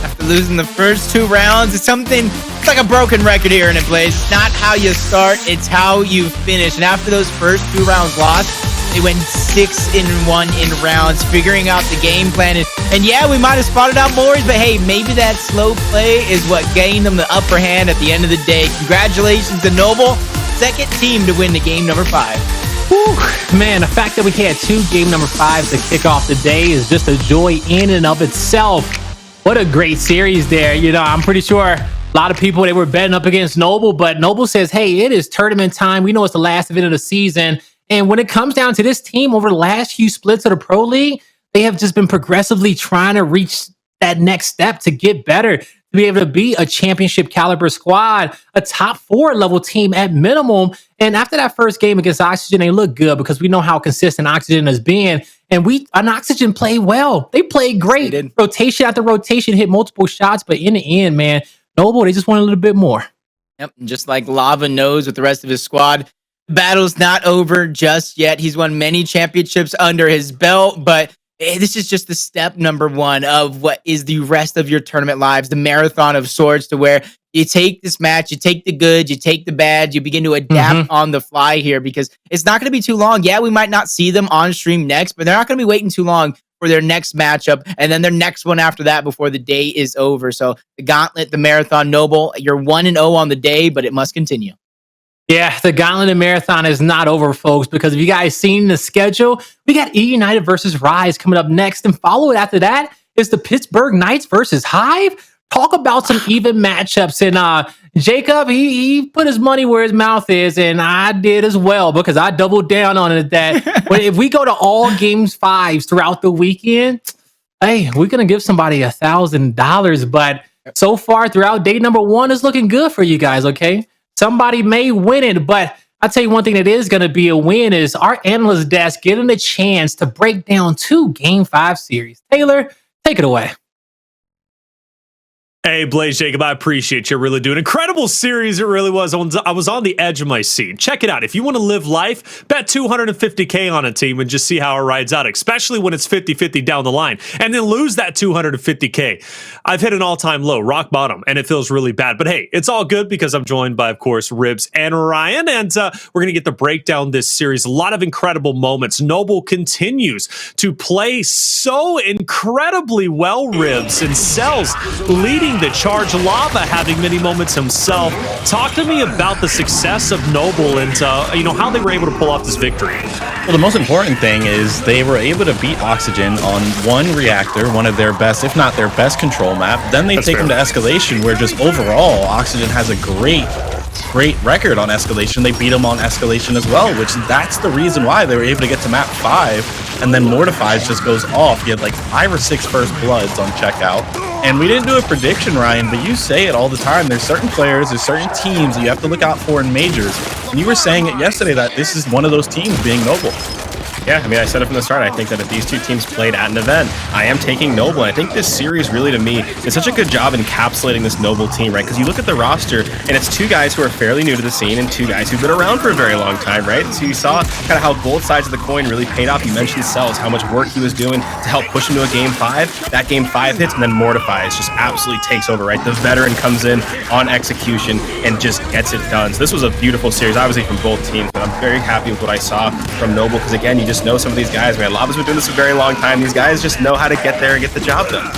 After losing the first 2 rounds, it's like a broken record here in a place. It's not how you start, it's how you finish. And after those first 2 rounds lost, they went 6-1 in rounds, figuring out the game plan. And yeah, we might have spotted out Moaries, but hey, maybe that slow play is what gained them the upper hand at the end of the day. Congratulations to Noble, second team to win the game number 5. Whew, man, the fact that we had 2 game number 5s to kick off the day is just a joy in and of itself. What a great series there. You know, I'm pretty sure a lot of people, they were betting up against Noble, but Noble says, hey, it is tournament time. We know it's the last event of the season. And when it comes down to this team over the last few splits of the Pro League, they have just been progressively trying to reach that next step to get better, to be able to be a championship caliber squad, a top 4 level team at minimum. And after that first game against Oxygen, they look good because we know how consistent Oxygen has been. And Oxygen played well. They played great. They did. Rotation after rotation, hit multiple shots. But in the end, man, Noble, they just want a little bit more. Yep, and just like Lava knows with the rest of his squad, battle's not over just yet. He's won many championships under his belt, but this is just the step number 1 of what is the rest of your tournament lives, the marathon of sorts, to where you take this match, you take the good, you take the bad, you begin to adapt on the fly here, because it's not going to be too long. Yeah, we might not see them on stream next, but they're not going to be waiting too long for their next matchup, and then their next one after that before the day is over. So the gauntlet, the marathon, Noble, you're 1-0 on the day, but it must continue. Yeah, the Gauntlet and Marathon is not over, folks, because if you guys seen the schedule, we got E United versus Rise coming up next, and follow it after that is the Pittsburgh Knights versus Hive. Talk about some even matchups. And Jacob, he put his money where his mouth is, and I did as well, because I doubled down on it that but if we go to all games 5s throughout the weekend, hey, we're going to give somebody $1,000. But so far throughout day number 1 is looking good for you guys, okay? Somebody may win it, but I'll tell you one thing that is going to be a win is our analyst desk getting a chance to break down 2 Game 5 series. Taylor, take it away. Hey, Blaze Jacob, I appreciate you. Really do. An incredible series it really was. I was on the edge of my seat. Check it out. If you want to live life, bet $250K on a team and just see how it rides out, especially when it's 50-50 down the line, and then lose that $250K. I've hit an all-time low, rock bottom, and it feels really bad. But hey, it's all good because I'm joined by, of course, Ribs and Ryan, and we're going to get to break down this series. A lot of incredible moments. Noble continues to play so incredibly well, Ribs, and Cellz leading the charge. Lava having many moments himself. Talk to me about the success of Noble and how they were able to pull off this victory. Well, the most important thing is they were able to beat Oxygen on one Reactor, one of their best, if not their best control map. Then they take them to Escalation, where just overall, Oxygen has a great record on Escalation. They beat them on Escalation as well, which that's the reason why they were able to get to map 5. And then Mortifys just goes off. He had like 5 or 6 first bloods on checkout. And we didn't do a prediction, Ryan, but you say it all the time. There's certain players, there's certain teams that you have to look out for in majors. And you were saying it yesterday that this is one of those teams, being Noble. Yeah, I mean, I said it from the start. I think that if these two teams played at an event, I am taking Noble. And I think this series really, to me, is such a good job encapsulating this Noble team, right? Because you look at the roster, and it's 2 guys who are fairly new to the scene and 2 guys who've been around for a very long time, right? So you saw kind of how both sides of the coin really paid off. You mentioned Cellz, how much work he was doing to help push him to a game 5. That game 5 hits, and then Mortifys just absolutely takes over, right? The veteran comes in on execution and just gets it done. So this was a beautiful series, obviously, from both teams, but I'm very happy with what I saw from Noble, because again, you just know some of these guys, man. Lava's been doing this a very long time. These guys just know how to get there and get the job done.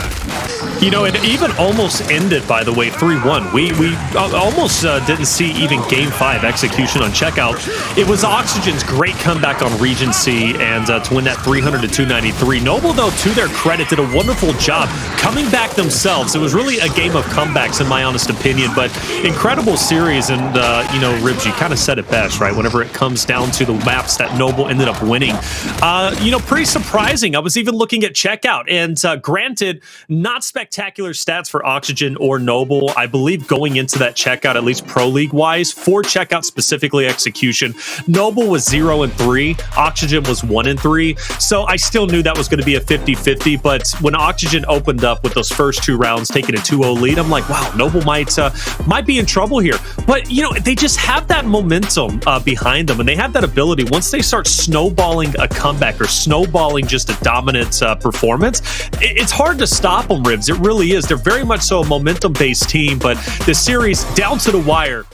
You know, it even almost ended, by the way, 3-1. We almost didn't see even Game 5 execution on checkout. It was Oxygen's great comeback on Regency and to win that 300 to 293. Noble, though, to their credit, did a wonderful job coming back themselves. It was really a game of comebacks, in my honest opinion, but incredible series. And, you know, Ribs, you kind of said it best, right? Whenever it comes down to the maps that Noble ended up winning. You know, pretty surprising. I was even looking at checkout, and granted, not spectacular stats for Oxygen or Noble. I believe going into that checkout, at least Pro League wise, for checkout specifically execution, Noble was 0-3, Oxygen was 1-3. So I still knew that was going to be a 50-50. But when Oxygen opened up with those first 2 rounds, taking a 2-0 lead, I'm like, wow, Noble might be in trouble here. But you know, they just have that momentum behind them, and they have that ability. Once they start snowballing a comeback or snowballing just a dominant performance, it's hard to stop them, Ribs. It really is. They're very much so a momentum-based team, but the series down to the wire.